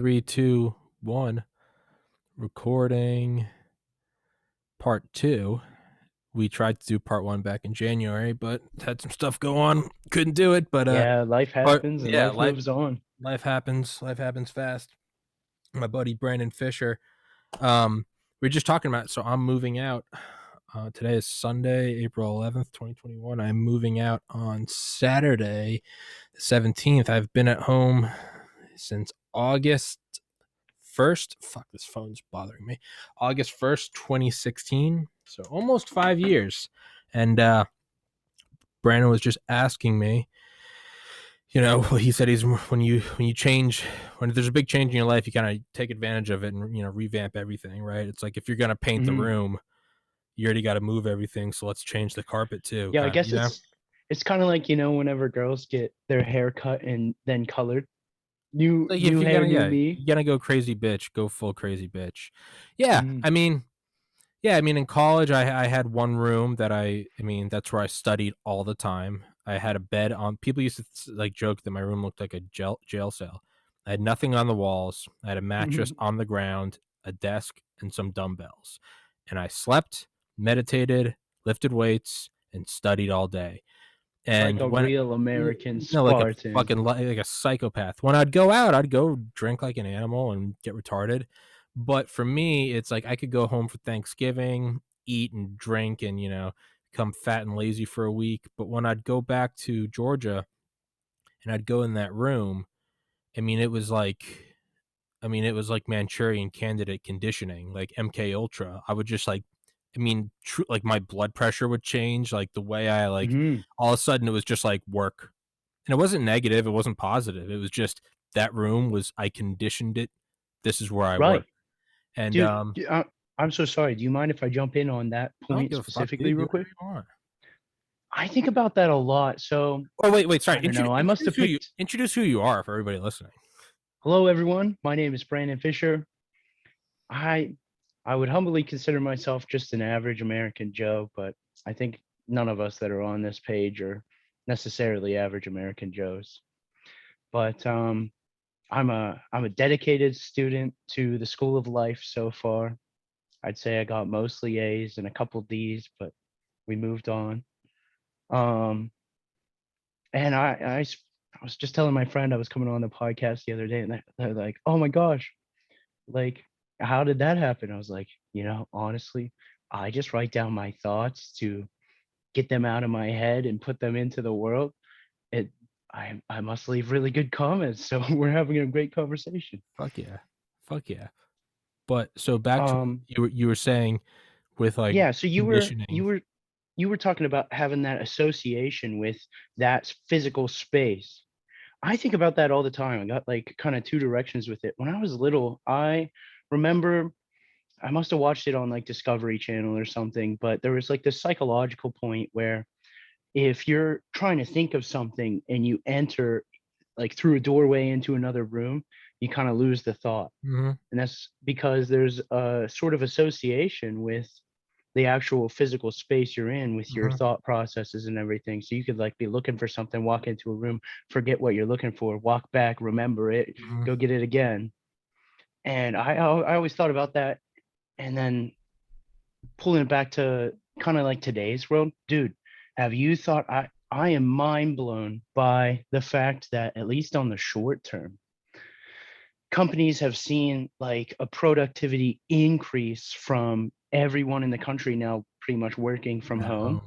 3, 2, 1. Recording part 2. We tried to do part 1 back in January, but had some stuff go on. Couldn't do it, but yeah, life happens and life moves on. life happens. Life happens fast. My buddy Brandon Fisher. We're just talking about it. So I'm moving out. Today is Sunday, April 11th, 2021. I'm moving out on Saturday, the 17th. I've been at home since August 1st. Fuck, this phone's bothering me. August 1st, 2016. So almost 5 years. And Brandon was just asking me, he said when you change, when there's a big change in your life, you kind of take advantage of it and, revamp everything, right? It's like if you're going to paint the room, you already got to move everything. So let's change the carpet too. Yeah, I guess it's kind of like, whenever girls get their hair cut and then colored. New hair, new me. You're gonna go crazy bitch, go full crazy bitch. Yeah, I mean, in college, I had one room that that's where I studied all the time. I had a bed on. People used to like joke that my room looked like a jail cell. I had nothing on the walls. I had a mattress on the ground, a desk, and some dumbbells. And I slept, meditated, lifted weights, and studied all day. And like a real American Spartan. Like a psychopath. When I'd go out, I'd go drink like an animal and get retarded. But for me, it's like I could go home for Thanksgiving, eat and drink and, become fat and lazy for a week. But when I'd go back to Georgia and I'd go in that room, it was like Manchurian Candidate conditioning, like MK Ultra. I would just like my blood pressure would change, like the way I all of a sudden it was just like work. And it wasn't negative, it wasn't positive. It was just that room was, I conditioned it. This is where I work. And dude, I'm so sorry. Do you mind if I jump in on that point specifically real quick? I think about that a lot. So wait, sorry. I must have introduce who you are for everybody listening. Hello everyone. My name is Brandon Fisher. I would humbly consider myself just an average American Joe, but I think none of us that are on this page are necessarily average American Joes. But I'm a dedicated student to the School of Life so far. I'd say I got mostly A's and a couple D's, but we moved on. And I was just telling my friend I was coming on the podcast the other day, and they're like, "Oh my gosh, like, how did that happen?" I was like, honestly, I just write down my thoughts to get them out of my head and put them into the world. I must leave really good comments, so we're having a great conversation. Fuck yeah. But so back to you were saying with like, yeah, so you were talking about having that association with that physical space. I think about that all the time. I got like kind of two directions with it. When I was little, I remember I must have watched it on like Discovery Channel or something, but there was like this psychological point where if you're trying to think of something and you enter like through a doorway into another room, you kind of lose the thought. And that's because there's a sort of association with the actual physical space you're in with your thought processes and everything. So you could like be looking for something, walk into a room, forget what you're looking for, walk back, remember it, go get it again. And I always thought about that. And then pulling it back to kind of like today's world, dude, have you thought I am mind blown by the fact that at least on the short term, companies have seen like a productivity increase from everyone in the country now pretty much working from home.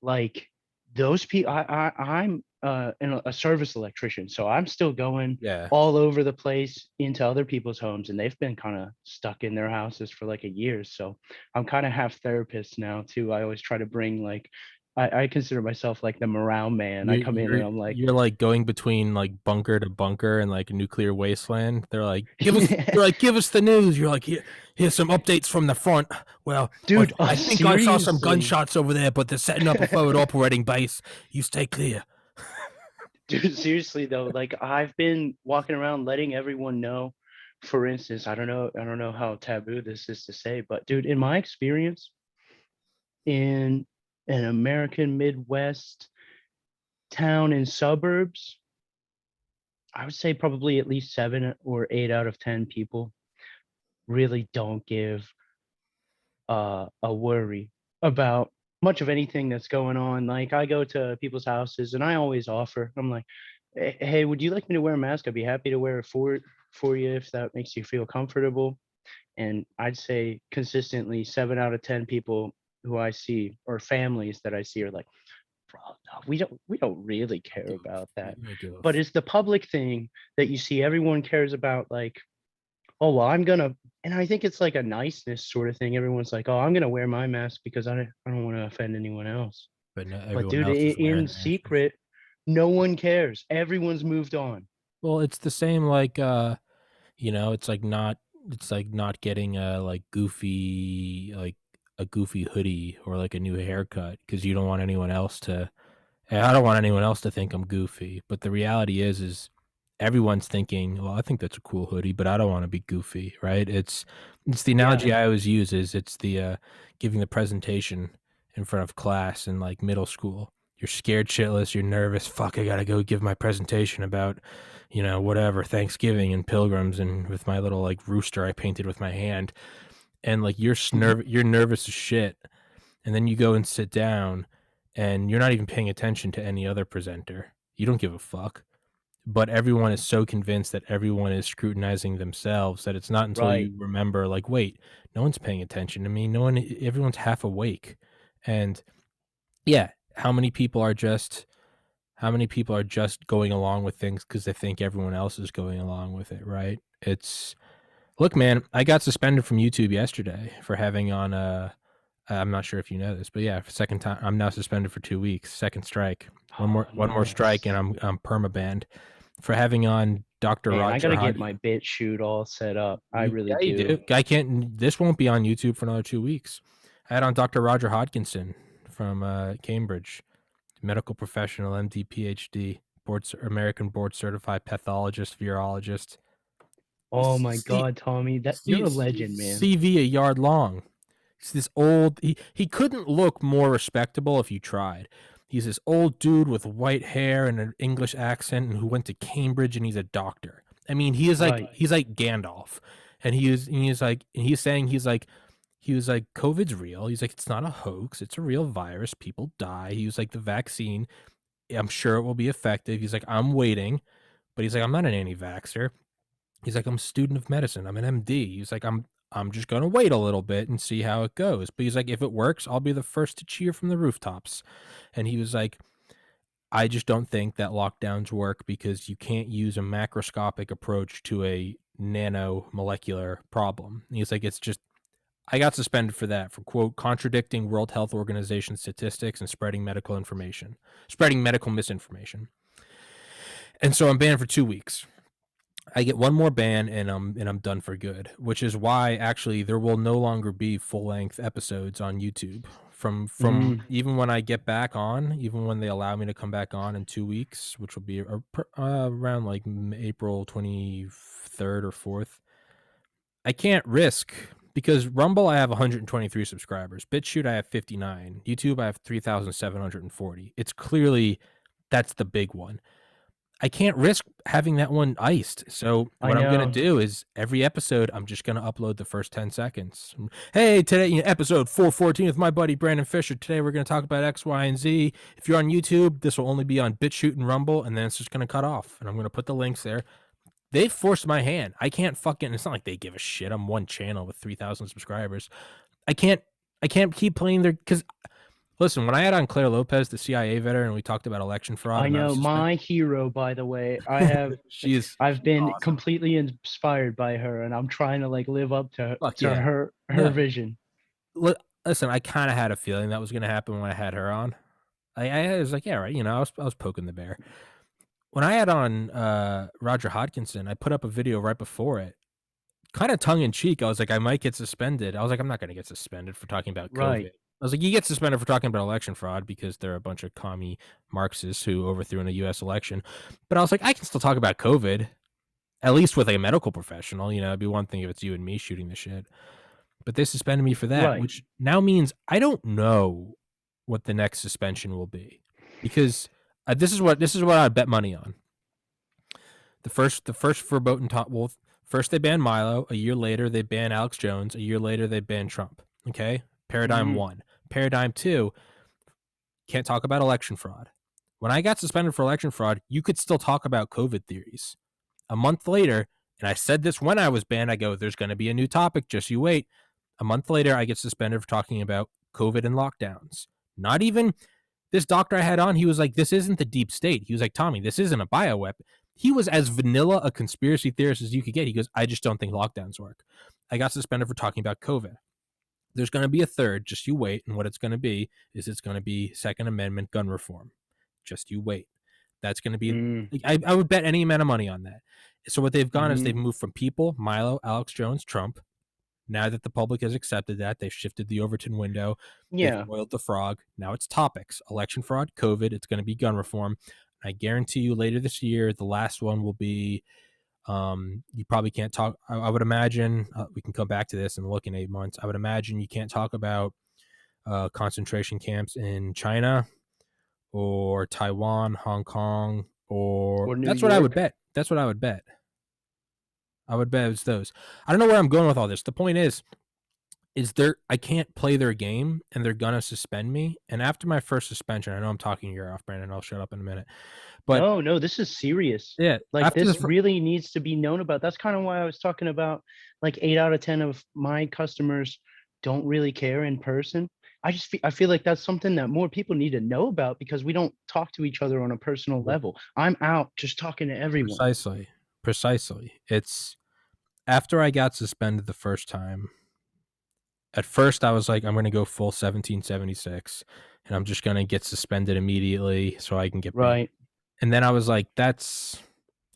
Like those people, I'm a service electrician, so I'm still going all over the place into other people's homes, and they've been kind of stuck in their houses for like a year. So I'm kind of half therapist now too. I always try to bring like I consider myself like the morale man. I come in and I'm like, you're like going between like bunker to bunker and like a nuclear wasteland. They're like, give us the news. You're like, here's some updates from the front. Well, dude, I think I saw some gunshots over there, but they're setting up a forward operating base. You stay clear. Dude, seriously though, like I've been walking around letting everyone know. For instance, I don't know how taboo this is to say, but dude, in my experience in an American Midwest town and suburbs, I would say probably at least 7 or 8 out of 10 people really don't give a worry about much of anything that's going on. Like, I go to people's houses and I always offer. I'm like, Hey, would you like me to wear a mask? I'd be happy to wear it for you if that makes you feel comfortable." And I'd say consistently 7 out of 10 people who I see, or families that I see, are like, "Bro, no, we don't really care about that." I give a But it's the public thing that you see everyone cares about, like, "Oh, well, I'm gonna," and I think it's like a niceness sort of thing. Everyone's like, "Oh, I'm gonna wear my mask because I don't wanna offend anyone else." but no, But everyone dude, else is in wearing theirs. secret, no one cares. Everyone's moved on. Well, it's the same like it's like not getting a like goofy like a goofy hoodie or like a new haircut because you don't want anyone else to I don't want anyone else to think I'm goofy. But the reality is everyone's thinking, well, I think that's a cool hoodie, but I don't want to be goofy, right? It's the Yeah. analogy I always use is it's the giving the presentation in front of class in like middle school. You're scared shitless, you're nervous, fuck, I gotta go give my presentation about, whatever, Thanksgiving and pilgrims and with my little like rooster I painted with my hand. And like you're nervous as shit. And then you go and sit down and you're not even paying attention to any other presenter. You don't give a fuck. But everyone is so convinced that everyone is scrutinizing themselves that it's not until Right. you remember, like, wait, no one's paying attention to me. No one, everyone's half awake. And yeah, how many people are just going along with things because they think everyone else is going along with it, right? Look, man, I got suspended from YouTube yesterday for having on I'm not sure if you know this, but yeah, second time I'm now suspended for 2 weeks, second strike. Oh, One more strike and nice. I'm perma-banned for having on Dr. Man, I Roger gotta get Hod. my bit shoot all set up. I really Yeah, you do. do. I can't. This won't be on YouTube for another 2 weeks. I had on Dr. Roger Hodkinson from Cambridge, medical professional, MD, PhD, American board certified pathologist, virologist. Oh my C, god, Tommy, that you're a legend, man. CV a yard long. He's this old. He couldn't look more respectable if you tried. He's this old dude with white hair and an English accent, and who went to Cambridge, and he's a doctor. I mean, Right. he's like Gandalf, and he's saying he was like COVID's real. He's like it's not a hoax. It's a real virus. People die. He was like the vaccine. I'm sure it will be effective. He's like I'm waiting, but he's like I'm not an anti-vaxxer. He's like, I'm a student of medicine. I'm an MD. He's like, I'm just gonna wait a little bit and see how it goes. But he's like, if it works, I'll be the first to cheer from the rooftops. And he was like, I just don't think that lockdowns work because you can't use a macroscopic approach to a nanomolecular problem. And he's like, it's just I got suspended for that, for quote, contradicting World Health Organization statistics and spreading medical misinformation. And so I'm banned for 2 weeks. I get one more ban and I'm done for good, which is why actually there will no longer be full-length episodes on YouTube from Mm. even when I get back on, even when they allow me to come back on in 2 weeks, which will be around like April 23rd or 4th. I can't risk because Rumble I have 123 subscribers, BitChute I have 59, YouTube I have 3,740. It's clearly that's the big one. I can't risk having that one iced. So I what I'm gonna know. do is every episode I'm just gonna upload the first 10 seconds. Hey, today episode 414 with my buddy Brandon Fisher. Today we're gonna talk about X, Y, and Z. If you're on YouTube, this will only be on BitChute and Rumble, and then it's just gonna cut off. And I'm gonna put the links there. They've forced my hand. I can't fucking. It's not like they give a shit. I'm one channel with 3,000 subscribers. I can't. I can't keep playing their because. Listen, when I had on Claire Lopez, the CIA veteran, and we talked about election fraud, I and I was know, suspended. my hero, by the way. She's I've been awesome. completely inspired by her, and I'm trying to like live up to Fuck yeah. her No, vision. listen, I kind of had a feeling that was going to happen when I had her on. I was like, yeah, right. I was poking the bear. When I had on Roger Hodkinson, I put up a video right before it, kind of tongue in cheek. I was like, I might get suspended. I was like, I'm not going to get suspended for talking about COVID. Right. I was like, you get suspended for talking about election fraud because they're a bunch of commie Marxists who overthrew in a U.S. election. But I was like, I can still talk about COVID, at least with a medical professional. It'd be one thing if it's you and me shooting the shit. But they suspended me for that, Right. which now means I don't know what the next suspension will be because this is what I bet money on. The first verboten top. Well, first they banned Milo. A year later they banned Alex Jones. A year later they banned Trump. Okay, paradigm Mhm. one. Paradigm two. Can't talk about election fraud. When I got suspended for election fraud, you could still talk about COVID theories. A month later, and I said this when I was banned, I go, there's going to be a new topic, just you wait. A month later, I get suspended for talking about COVID and lockdowns. Not even this doctor I had on, he was like, this isn't the deep state. He was like, Tommy, this isn't a bioweapon. He was as vanilla a conspiracy theorist as you could get. He goes, I just don't think lockdowns work. I got suspended for talking about COVID. There's going to be a third, just you wait. And what it's going to be is it's going to be Second Amendment gun reform. Just you wait. That's going to be, Mm. I would bet any amount of money on that. So what they've gone is they've Mhm. moved from people, Milo, Alex Jones, Trump. Now that the public has accepted that, they've shifted the Overton window. They've Yeah. boiled the frog. Now it's topics: election fraud, COVID. It's going to be gun reform. I guarantee you, later this year, the last one will be. You probably can't talk. I would imagine we can come back to this and look in 8 months. I would imagine you can't talk about concentration camps in China or Taiwan, Hong Kong, or Or New that's what I would York. bet. That's what I would bet. I would bet it's those. I don't know where I'm going with all this. The point is there I can't play their game and they're gonna suspend me. And after my first suspension, I know I'm talking your ear off, Brandon. I'll shut up in a minute. But No, no, this is serious. yeah, Like, after the this really needs to be known about. That's kinda why I was talking about, like, 8 out of 10 of my customers don't really care in person. I feel like that's something that more people need to know about because we don't talk to each other on a personal level. I'm out just talking to everyone. precisely. It's after I got suspended the first time. At first, I was like, I'm going to go full 1776, and I'm just going to get suspended immediately so I can get banned. Right. And then I was like,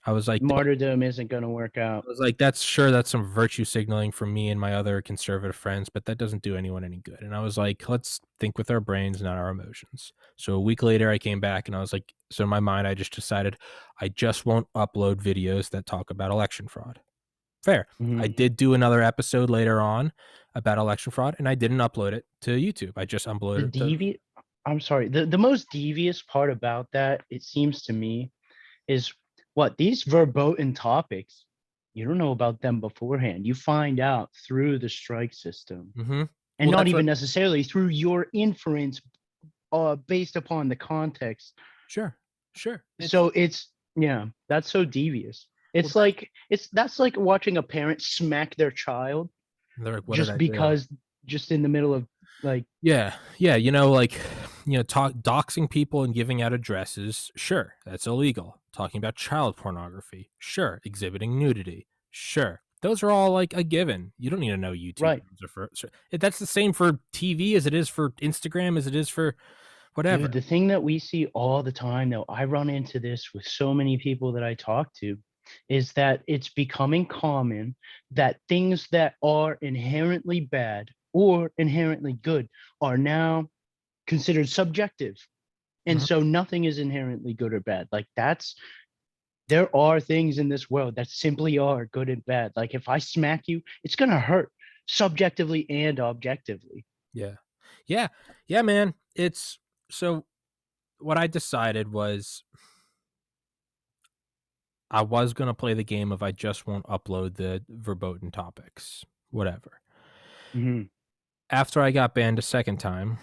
I was like, Martyrdom isn't gonna work out. that's some virtue signaling from me and my other conservative friends, but that doesn't do anyone any good. And I was like, let's think with our brains, not our emotions. So a week later, I came back and I was like, so in my mind, I just decided I just won't upload videos that talk about election fraud. Fair. I Mhm. did do another episode later on about election fraud, and I didn't upload it to YouTube. I just The uploaded it to. deviant I'm sorry, the most devious part about that, it seems to me, is what these verboten topics, you don't know about them beforehand. You find out through the strike system, Mm-hmm. and Well, not that's what. even necessarily through your inference, based upon the context. Sure, sure. It's So it's yeah, that's so devious. well, It's that's. like that's like watching a parent smack their child They're like, what did just I do? because just in the middle of like Yeah, yeah. Doxing people and giving out addresses. Sure, that's illegal. Talking about child pornography. Sure, exhibiting nudity. Sure, those are all like a given. You don't need to know YouTube. right. Names are for. Sure. That's the same for TV as it is for Instagram, as it is for Dude, whatever. the thing that we see all the time, though, I run into this with so many people that I talk to, is that it's becoming common that things that are inherently bad or inherently good are now considered subjective. And Mhm. so nothing is inherently good or bad. Like there are things in this world that simply are good and bad. Like if I smack you, it's gonna hurt subjectively and objectively. Yeah. Yeah. Yeah, man. It's so what I decided was I was going to play the game of I just won't upload the verboten topics, whatever. Mhm. After I got banned a second time,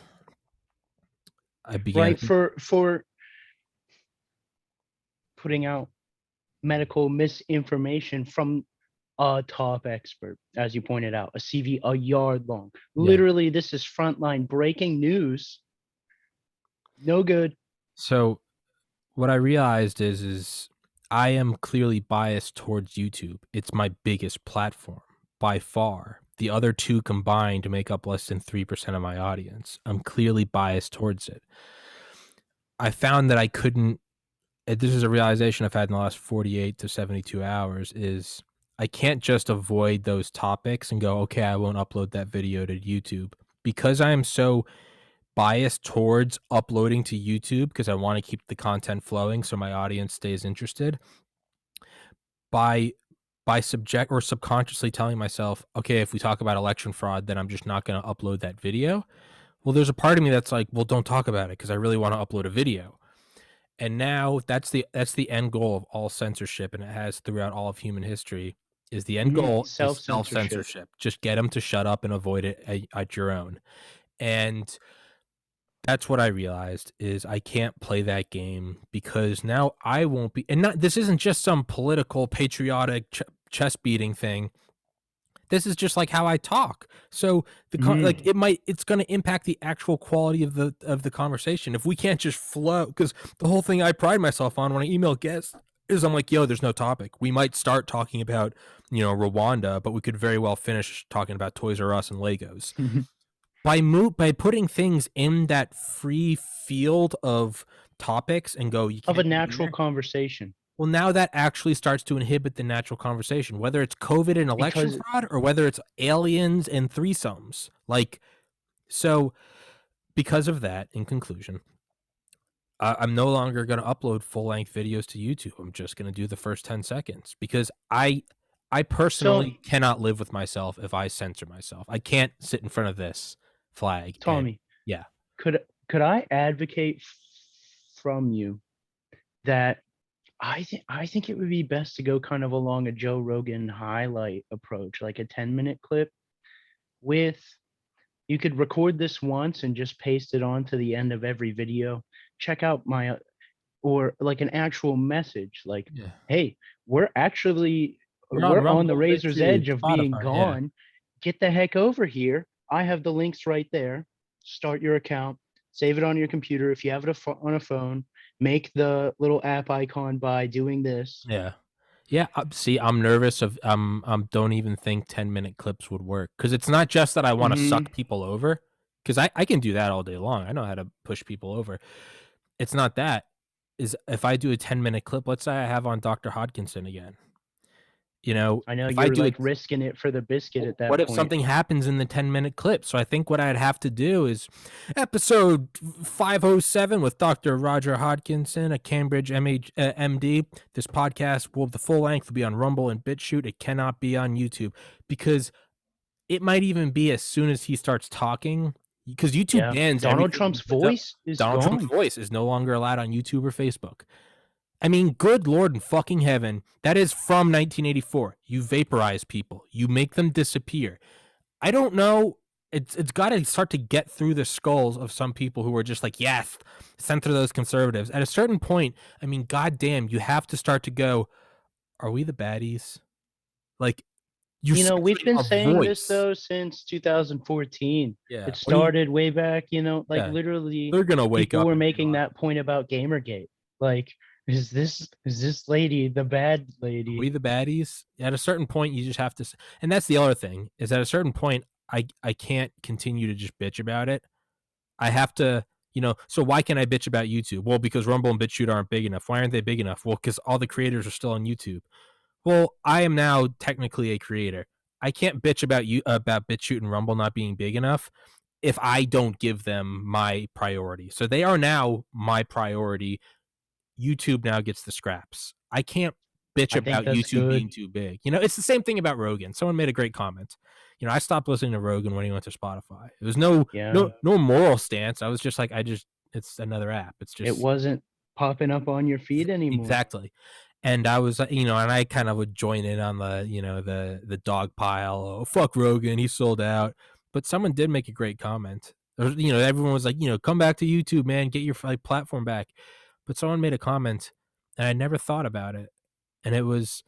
I began. Right, for putting out medical misinformation from a top expert, as you pointed out, a CV a yard long. Yeah. Literally, this is frontline breaking news. No good. So what I realized is I am clearly biased towards YouTube. It's my biggest platform by far. The other two combined make up less than 3% of my audience. I'm clearly biased towards it. I found that I couldn't. This is a realization I've had in the last 48 to 72 hours is I can't just avoid those topics and go, okay, I won't upload that video to YouTube because I am so biased towards uploading to YouTube because I want to keep the content flowing so my audience stays interested. By subject or subconsciously telling myself, okay, if we talk about election fraud, then I'm just not going to upload that video. Well, there's a part of me that's like, well, don't talk about it because I really want to upload a video. And now that's the end goal of all censorship, and it has throughout all of human history, is the end goal is Self-censorship. self-censorship. Just get them to shut up and avoid it at your own. And that's what I realized is I can't play that game because now I won't be, and not, this isn't just some political patriotic chest beating thing. This is just like how I talk. So like Mhm. it's going to impact the actual quality of the conversation if we can't just flow. Because the whole thing I pride myself on when I email guests is I'm like, yo, there's no topic. We might start talking about Rwanda, but we could very well finish talking about Toys R Us and Legos. By putting things in that free field of topics and go, you Of a can't go natural there. conversation, Well, now that actually starts to inhibit the natural conversation, whether it's COVID and election because fraud or whether it's aliens and threesomes. Like, so because of that, in conclusion, I'm no longer going to upload full length videos to YouTube. I'm just going to do the first 10 seconds because I so, personally cannot live with myself if I censor myself. I can't sit in front of this flag and Tommy, yeah. could I advocate from you that I think it would be best to go kind of along a Joe Rogan highlight approach, like a 10-minute clip with you could record this once and just paste it on to the end of every video. Check out my or like an actual message like, Yeah. "Hey, we're actually We're on we're on the Rumble, razor's BitChute, edge of being Spotify. Yeah. gone. Get the heck over here. I have the links right there. Start your account, save it on your computer if you have it on a phone, make the little app icon by doing this." Yeah. Yeah, see, I'm nervous of don't even think 10-minute clips would work because it's not just that I wanna Mhm. suck people over, because I can do that all day long. I know how to push people over. It's not that, is if I do a 10-minute clip, let's say I have on Dr. Hodkinson again, I know if I you're, do it, like, risking it for the biscuit at what that if point. something happens in the 10-minute clip? So I think what I'd have to do is episode 507 with Dr. Roger Hodkinson, a Cambridge MD. This podcast will the full length will be on Rumble and BitChute. It cannot be on YouTube because it might even be as soon as he starts talking because YouTube Yeah. bans Donald everything he Trump's puts up. voice is Donald Trump's gone. voice is no longer allowed on YouTube or Facebook. I mean, good Lord in fucking heaven. That is from 1984. You vaporize people. You make them disappear. I don't know. It's got to start to get through the skulls of some people who are just like, yes, censor those conservatives. At a certain point, I mean, goddamn, you have to start to go, are we the baddies? Like, you're We've censoring been a saying this voice. though since 2014. Yeah. It What do you, started way back, like yeah. literally They're going to wake people up were and making realize, that point about Gamergate. Like, is this lady the bad are lady? we the baddies? At a certain point, you just have to, and that's the other thing is at a certain point, I can't continue to just bitch about it. I have to, so why can I bitch about YouTube? Well, because Rumble and BitChute aren't big enough. Why aren't they big enough? Well, because all the creators are still on YouTube. Well, I am now technically a creator. I can't bitch about BitChute and Rumble not being big enough if I don't give them my priority. So they are now my priority. YouTube now gets the scraps. I can't bitch I think about that's YouTube being good. too big. It's the same thing about Rogan. Someone made a great comment. I stopped listening to Rogan when he went to Spotify. It was no Yeah. no no moral stance. I was just like, it's another app. It's It just wasn't popping up on your feed anymore. exactly. And I was, and I kind of would join in on the dog pile. Oh, fuck Rogan, he sold out. But someone did make a great comment. Everyone was like, come back to YouTube, man, get your platform back. But someone made a comment, and I never thought about it. And it was,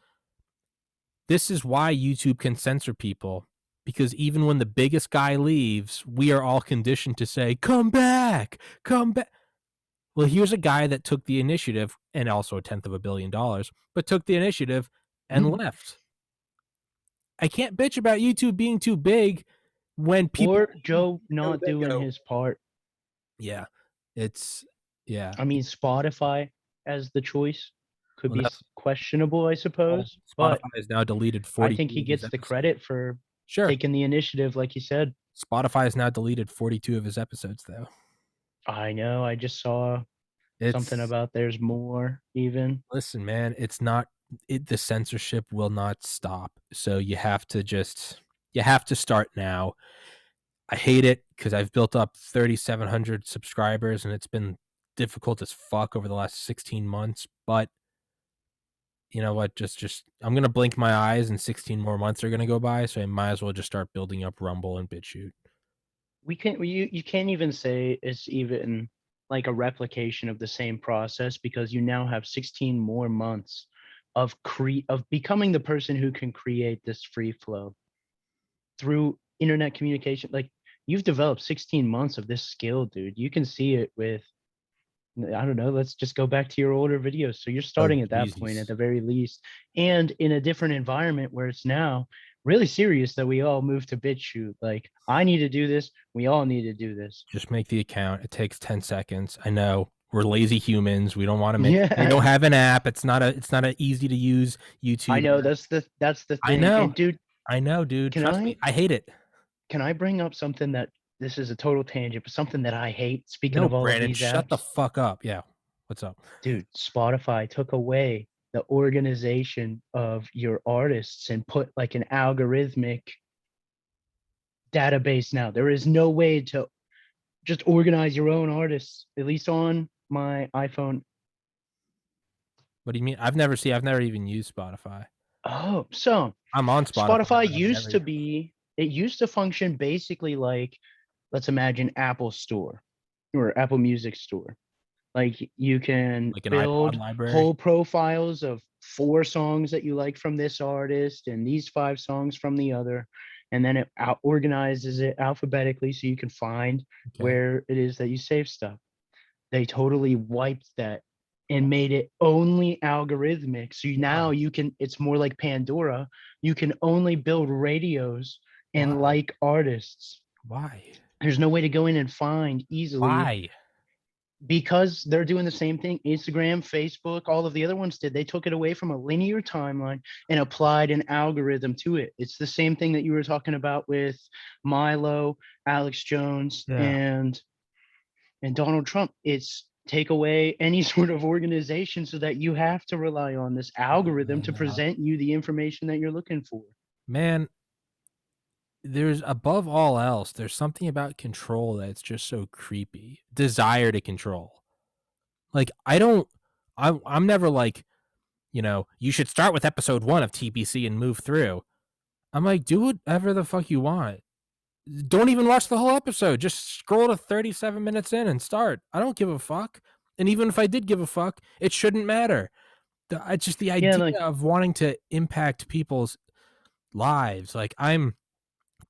this is why YouTube can censor people, because even when the biggest guy leaves, we are all conditioned to say, come back, come back. Well, here's a guy that took the initiative, and also $1/10 billion, but took the initiative and left. I can't bitch about YouTube being too big when people Or leave. Joe not They doing go, his part. yeah, it's, yeah. I mean, Spotify as the choice could Well, be that's, questionable, I suppose, but Spotify has now deleted I think 42 he of his gets the episodes. credit for Sure. taking the initiative, like you said. Spotify has now deleted 42 of his episodes, though. I know, I just saw something It's, about there's more even. listen, man, it's not, the censorship will not stop. So you have to start now. I hate it because I've built up 3,700 subscribers and it's been difficult as fuck over the last 16 months, but you know what? Just I'm gonna blink my eyes and 16 more months are gonna go by, so I might as well just start building up Rumble and BitChute. You can't even say it's even like a replication of the same process because you now have 16 more months of becoming the person who can create this free flow through internet communication. Like you've developed 16 months of this skill, dude. You can see it with I don't know, let's just go back to your older videos. So you're Oh, starting at that point at Jesus. the very least, and in a different environment where it's now really serious that we all move to BitChute. Like I need to do this. We all need to do this. Just make the account. It takes 10 seconds. I know. We're lazy humans. We don't want to make they Yeah, don't have an app. It's not a easy to use I YouTube know. app. That's the I thing. know. And dude, I know, dude. can Trust me. I I hate it. can I bring up something that this is a total tangent, but something that I hate? Speaking No, of all of Brandon, these shut the apps, fuck up. Yeah. What's up? dude, Spotify took away the organization of your artists and put like an algorithmic database now. There is no way to just organize your own artists, at least on my iPhone. What do you mean? I've never even used Spotify. Oh, so I'm on Spotify, Spotify but I've used never to be, it used to function basically like, let's imagine Apple Store or Apple Music Store. Like you can like an iPod build library. whole profiles of 4 songs that you like from this artist and these 5 songs from the other. And then it organizes it alphabetically so you can find Okay. where it is that you save stuff. They totally wiped that and made it only algorithmic. So now Why? you can, it's more like Pandora. You can only build radios and Why? like artists. Why? There's no way to go in and find easily Why? because they're doing the same thing Instagram, Facebook, all of the other ones did. They took it away from a linear timeline and applied an algorithm to it. It's the same thing that you were talking about with Milo, Alex Jones, Yeah. and Donald Trump. It's take away any sort of organization so that you have to rely on this algorithm to No. present you the information that you're looking for. Man, there's above all else, there's something about control that's just so creepy. Desire to control. Like I'm never like, you should start with episode 1 of TBC and move through. I'm like, do whatever the fuck you want. Don't even watch the whole episode. Just scroll to 37 minutes in and start. I don't give a fuck. And even if I did give a fuck, it shouldn't matter. Just the Yeah, idea like of wanting to impact people's lives. Like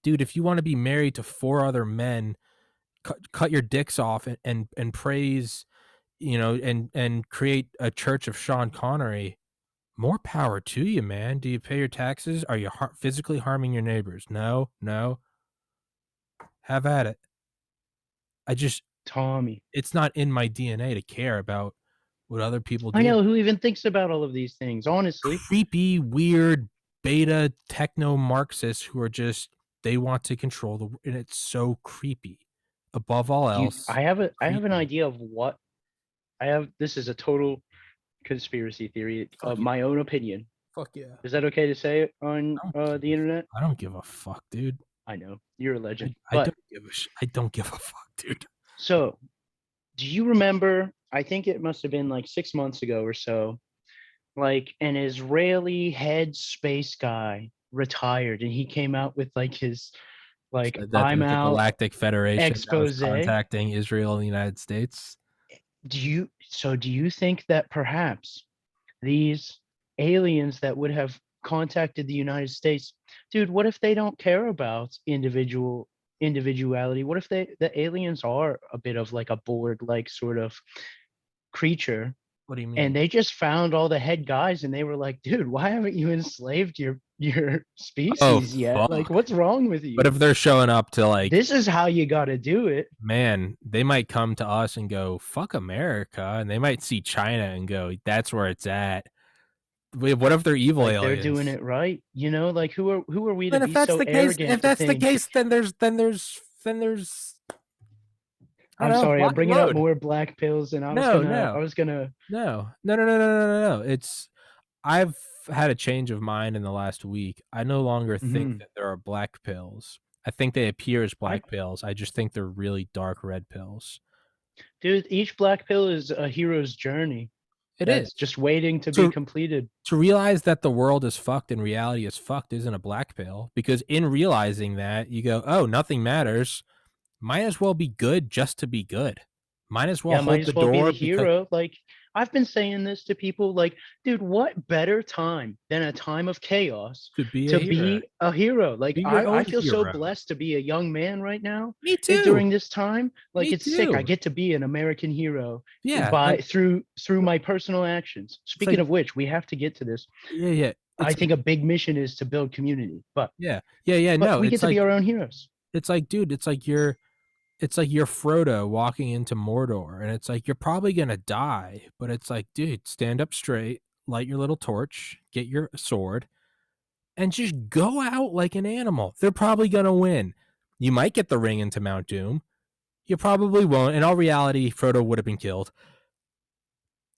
dude, if you want to be married to 4 other men, cut your dicks off and praise, and create a church of Sean Connery. More power to you, man. Do you pay your taxes? Are you physically harming your neighbors? No, no. Have at it. I just, Tommy. it's not in my DNA to care about what other people I do. know who even thinks about all of these things, honestly. Creepy, weird, beta techno Marxists who are just, they want to control and it's so creepy. Above all Do you else, I have an creepy. idea of what I have. This is a total conspiracy theory of Fuck yeah. my own opinion. Fuck yeah. Is that okay to say it on I don't give the internet? I don't give a fuck, dude. I know you're a I, legend, I but don't give I don't give a fuck, dude. so do you remember? I think it must have been like 6 months ago or so. Like an Israeli head space guy retired, and he came out with like his like Said that I'm there's a out galactic federation that was expose. contacting Israel and the United States. Do you think that perhaps these aliens that would have contacted the United States, dude, what if they don't care about individuality? What if the aliens are a bit of like a board like sort of creature What do you and mean? they just found all the head guys and they were like, dude, why haven't you enslaved your Oh species yet? Like, fuck. what's wrong with But you? if they're showing up to like, This is how you got to do it. man, they might come to us and go, fuck America. And they might see China and go, that's where it's at. Wait, what if they're evil Like they're doing aliens? it right, like who are we to And if be that's so the case, arrogant to think? then there's I don't I'm know, sorry, I'm lock and bringing up load. more black pills, and No, no, I was gonna. no, no, no, no, no, no, no, no. I've had a change of mind in the last week. I no longer think Mhm. that there are black pills. I think they appear as I black pills. I just think they're really dark red pills. Dude, each black pill is a hero's journey It is. that's just waiting to be To completed. to realize that the world is fucked and reality is fucked isn't a black pill, because in realizing that, you go, oh, nothing matters. Might as well be good just to be good. Might as well Yeah, might hold the as well be the door because hero. Like, I've been saying this to people, like, dude, what better time than a time of chaos to be a to hero. be a hero? Like, Be your I own feel so hero. blessed to be a young man right now Me too. during this time. Like, Me it's sick. I too. get to be an American hero Yeah, by like through my personal actions. it's Speaking like of which, we have to get to this. yeah, yeah. I It's like think a big mission is to build community, yeah, yeah, yeah. but No, we get to be our own heroes. it's like, dude, it's like you're Frodo walking into Mordor, and it's like you're probably gonna die, but it's like, dude, stand up straight, light your little torch, get your sword, and just go out like an animal. They're probably gonna win. You might get the ring into Mount Doom. You probably won't. In all reality, Frodo would have been killed.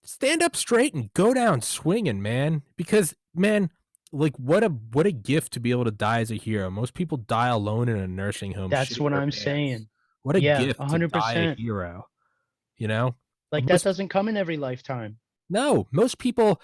Stand up straight and go down swinging, man. Because, man, like what a gift to be able to die as a hero. Most people die alone in a nursing home That's shitting what their I'm pants. saying. What a Yeah, gift to die a 100%. hero, you know? Like, that Most doesn't come in every lifetime. no, most people,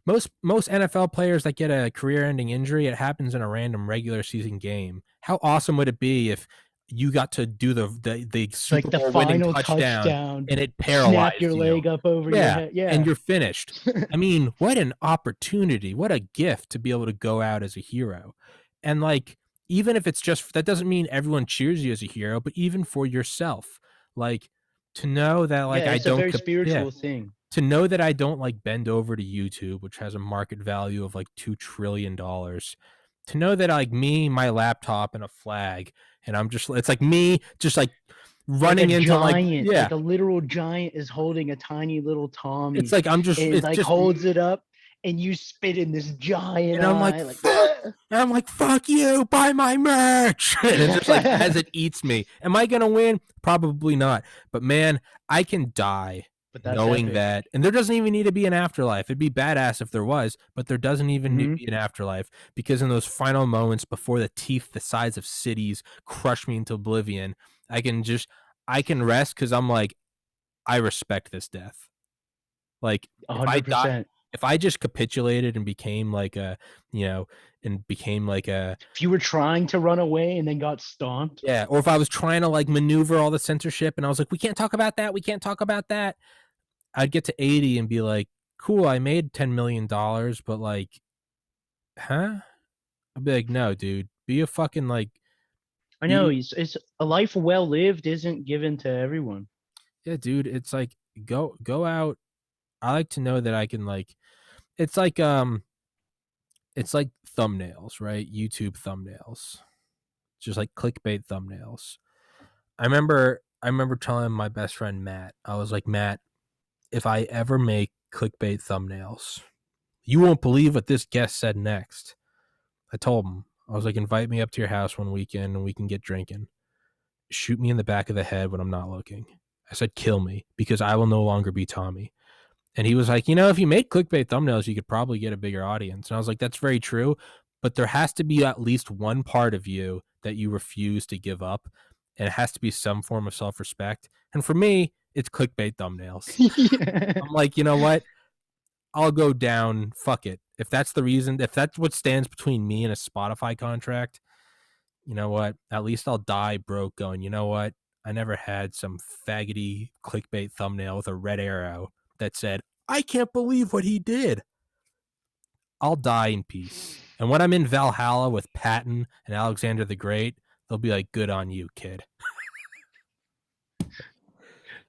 most NFL players that get a career-ending injury, it happens in a random regular season game. How awesome would it be if you got to do the Like Super the Bowl winning final touchdown touchdown, and it snap paralyzed your you? leg up over your Yeah, head. and Yeah. you're finished. I mean, what an opportunity. What a gift to be able to go out as a hero. And like, even if it's just that doesn't mean everyone cheers you as a hero, but even for yourself, like to know that Yeah, like I it's a don't very yeah, spiritual thing. to know that I don't like bend over to YouTube, which has a market value of like $2 trillion. To know that like me, my laptop, and a flag, and I'm just it's like me just like Like a running into like giant, yeah. like a literal giant is holding a tiny little It's Tommy like I'm just and it's like just holds it up and you spit in this giant and I'm like, eye, like fuck. And I'm like, fuck you, buy my merch. And it's just like as it eats me. Am I gonna win? Probably not. But man, I can die but that's knowing epic. that. And there doesn't even need to be an afterlife. It'd be badass if there was, but there doesn't even need to Hmm. be an afterlife. Because in those final moments before the teeth the size of cities crush me into oblivion, I can rest because I'm like, I respect this death. Like A if I hundred die percent. if I just capitulated and became like a, you know, and became like a If you were trying to run away and then got stomped, yeah, or if I was trying to like maneuver all the censorship and I was like, we can't talk about that, we can't talk about that, I'd get to 80 and be like, cool, I made $10 million, but like, huh? I'd be like, no, dude, be a fucking like, I know be it's a life well lived isn't given to everyone. yeah, dude. It's like go out. I like to know that I can like. It's like it's like thumbnails, right? YouTube thumbnails, just like clickbait thumbnails. I remember telling my best friend Matt, I was like, Matt, if I ever make clickbait thumbnails, you won't believe what this guest said next. I told him, I was like, invite me up to your house one weekend and we can get drinking. Shoot me in the back of the head when I'm not looking. I said, kill me because I will no longer be Tommy. And he was like, you know, if you made clickbait thumbnails, you could probably get a bigger audience. And I was like, that's very true. But there has to be at least one part of you that you refuse to give up. And it has to be some form of self respect. And for me, it's clickbait thumbnails. Yeah. I'm like, you know what? I'll go down. Fuck it. If that's the reason, if that's what stands between me and a Spotify contract, you know what? At least I'll die broke going, you know what? I never had some faggoty clickbait thumbnail with a red arrow that said, I can't believe what he did. I'll die in peace. And when I'm in Valhalla with Patton and Alexander the Great, they'll be like, good on you, kid.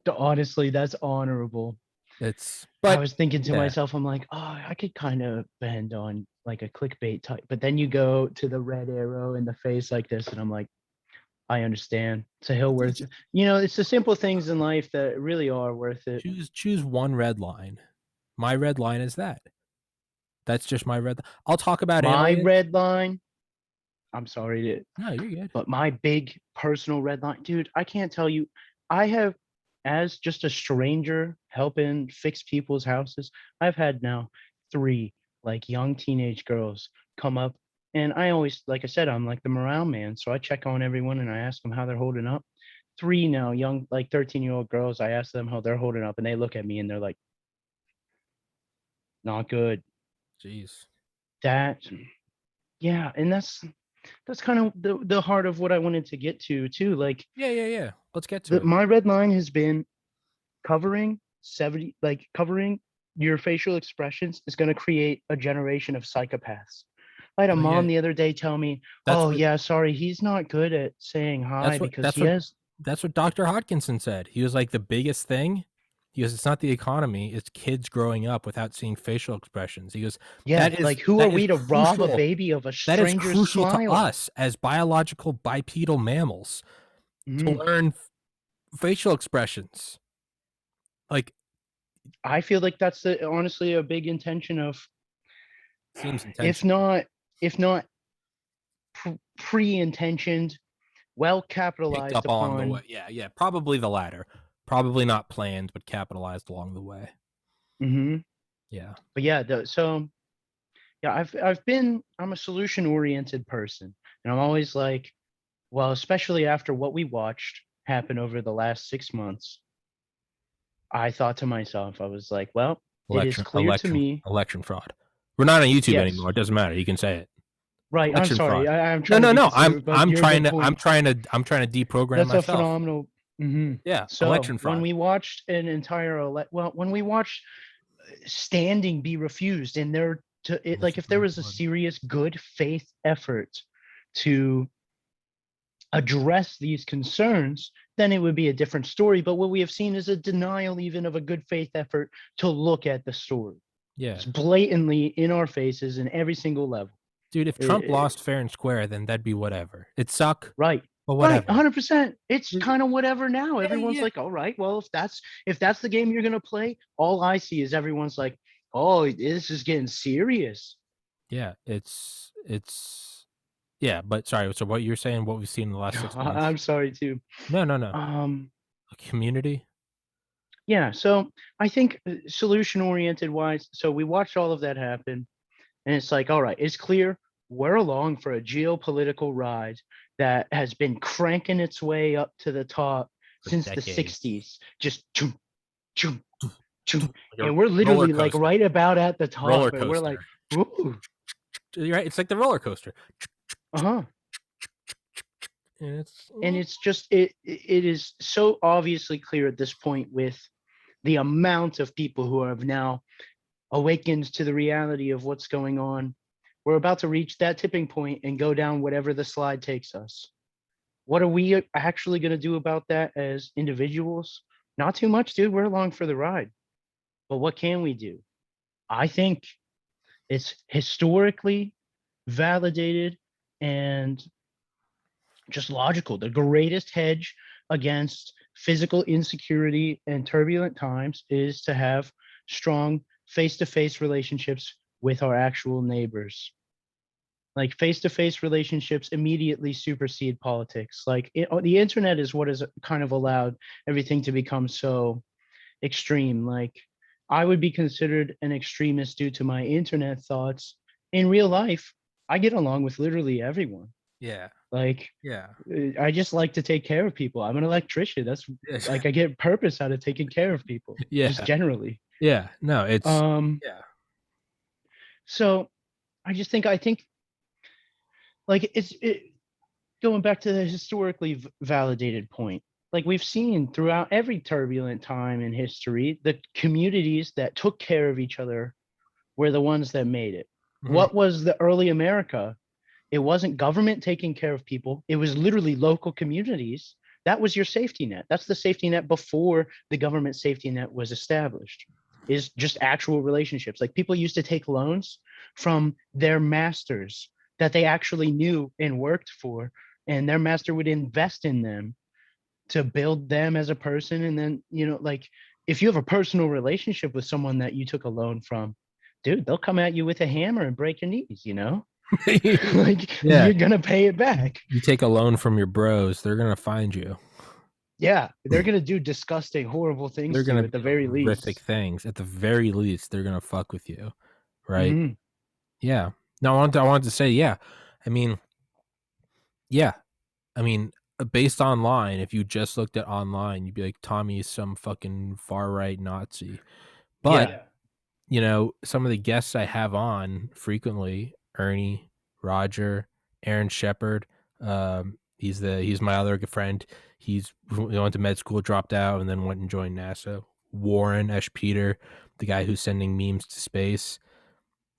Honestly, that's honorable. I But was thinking to yeah, myself, I'm like, oh, I could kind of bend on like a clickbait type, but then you go to the red arrow in the face like this, and I'm like, I understand. It's a hill worth it. You know, it's the simple things in life that really are worth it. choose one red line. My red line is that. That's just my red. I'll talk about My aliens. red line, I'm sorry to, No, you're good. but my big personal red line, dude, I can't tell you. I have, as just a stranger helping fix people's houses, I've had now three like young teenage girls come up. And I always, like I said, I'm like the morale man. So I check on everyone and I ask them how they're holding up. three now, young, like 13-year-old girls. I ask them how they're holding up, and they look at me and they're like, not good. Jeez. That, yeah, and that's kind of the heart of what I wanted to get to too. Like, Yeah. Let's get to it. my red line has been covering 70, like covering your facial expressions is going to create a generation of psychopaths. I had a mom the other day tell me, That's "Oh what yeah, sorry, he's not good at saying hi because he has." that's what Dr. Hodkinson said. He was like, the biggest thing, he goes, it's not the economy, it's kids growing up without seeing facial expressions. He goes, Yeah, like who are we to rob a baby of a that is stranger's crucial to smile? us as biological bipedal mammals to learn facial expressions. Like, I feel like that's honestly a big intention of, seems if intentional. not pre-intentioned, well Picked capitalized up along the upon. way. Yeah. Probably the latter. Probably not planned, but capitalized along the way. Yeah. But yeah, so yeah, I'm a solution oriented person, and I'm always like, well, especially after what we watched happen over the last 6 months, I thought to myself, I was like, well, it is clear to me. Election fraud. We're not on YouTube Yes, anymore. It doesn't matter. You can say it. right. I'm Election sorry. fraud. I'm trying to be No. considerate, but you're a good point. I'm trying to deprogram That's a myself. phenomenal. Yeah. So Election when fraud. we watched when we watched standing be refused, and like if there was a serious good faith effort to address these concerns, then it would be a different story. But what we have seen is a denial even of a good faith effort to look at the story. Yeah. It's blatantly in our faces in every single level. Dude, if Trump lost fair and square, then that'd be whatever. It'd suck. Right. But Right, whatever. 100%. It's kind of whatever now. Everyone's Yeah. like, all right, well, if that's the game you're gonna play, all I see is everyone's like, oh, this is getting serious. Yeah, it's yeah, but sorry, so what you're saying, what we've seen in the last 6 months. I'm sorry too. No. Um, A community? yeah, so I think solution oriented wise, so we watched all of that happen, and it's like, all right, it's clear we're along for a geopolitical ride that has been cranking its way up to the top since the decades. 60s. Just chum, chum, chum. And we're literally like right about at the top. Roller And we're like, coaster. ooh. You're right. It's like the roller coaster. And it's just it is so obviously clear at this point with the amount of people who have now awakened to the reality of what's going on. We're about to reach that tipping point and go down whatever the slide takes us. What are we actually going to do about that as individuals? Not too much, dude. We're along for the ride. But what can we do? I think it's historically validated and just logical. The greatest hedge against physical insecurity and turbulent times is to have strong face-to-face relationships with our actual neighbors. Like face-to-face relationships immediately supersede politics. Like the internet is what has kind of allowed everything to become so extreme. Like I would be considered an extremist due to my internet thoughts. In real life, I get along with literally everyone. Yeah. Like, yeah. I just like to take care of people. I'm an electrician. That's like I get purpose out of taking care of people. Yeah. Just generally. Yeah. No, it's yeah. So I think like it's going back to the historically validated point. Like we've seen throughout every turbulent time in history, the communities that took care of each other were the ones that made it. What was the early America? It wasn't government taking care of people. It was literally local communities. That was your safety net. That's the safety net before the government safety net was established, is just actual relationships. Like people used to take loans from their masters that they actually knew and worked for, and their master would invest in them to build them as a person. And then, like if you have a personal relationship with someone that you took a loan from, dude, they'll come at you with a hammer and break your knees, like you're gonna pay it back. You take a loan from your bros, they're gonna find you. Yeah, they're gonna do disgusting, horrible things to you at the very least. Horrific things. At the very least, they're gonna fuck with you, right? Yeah. No, I wanted to say, yeah. I mean, based online, if you just looked at online, you'd be like, Tommy is some fucking far right Nazi. But, Yeah. you know, some of the guests I have on frequently, Ernie, Roger, Aaron Shepard, he's my other good friend. He went to med school, dropped out, and then went and joined NASA. Warren Esh Peter, the guy who's sending memes to space.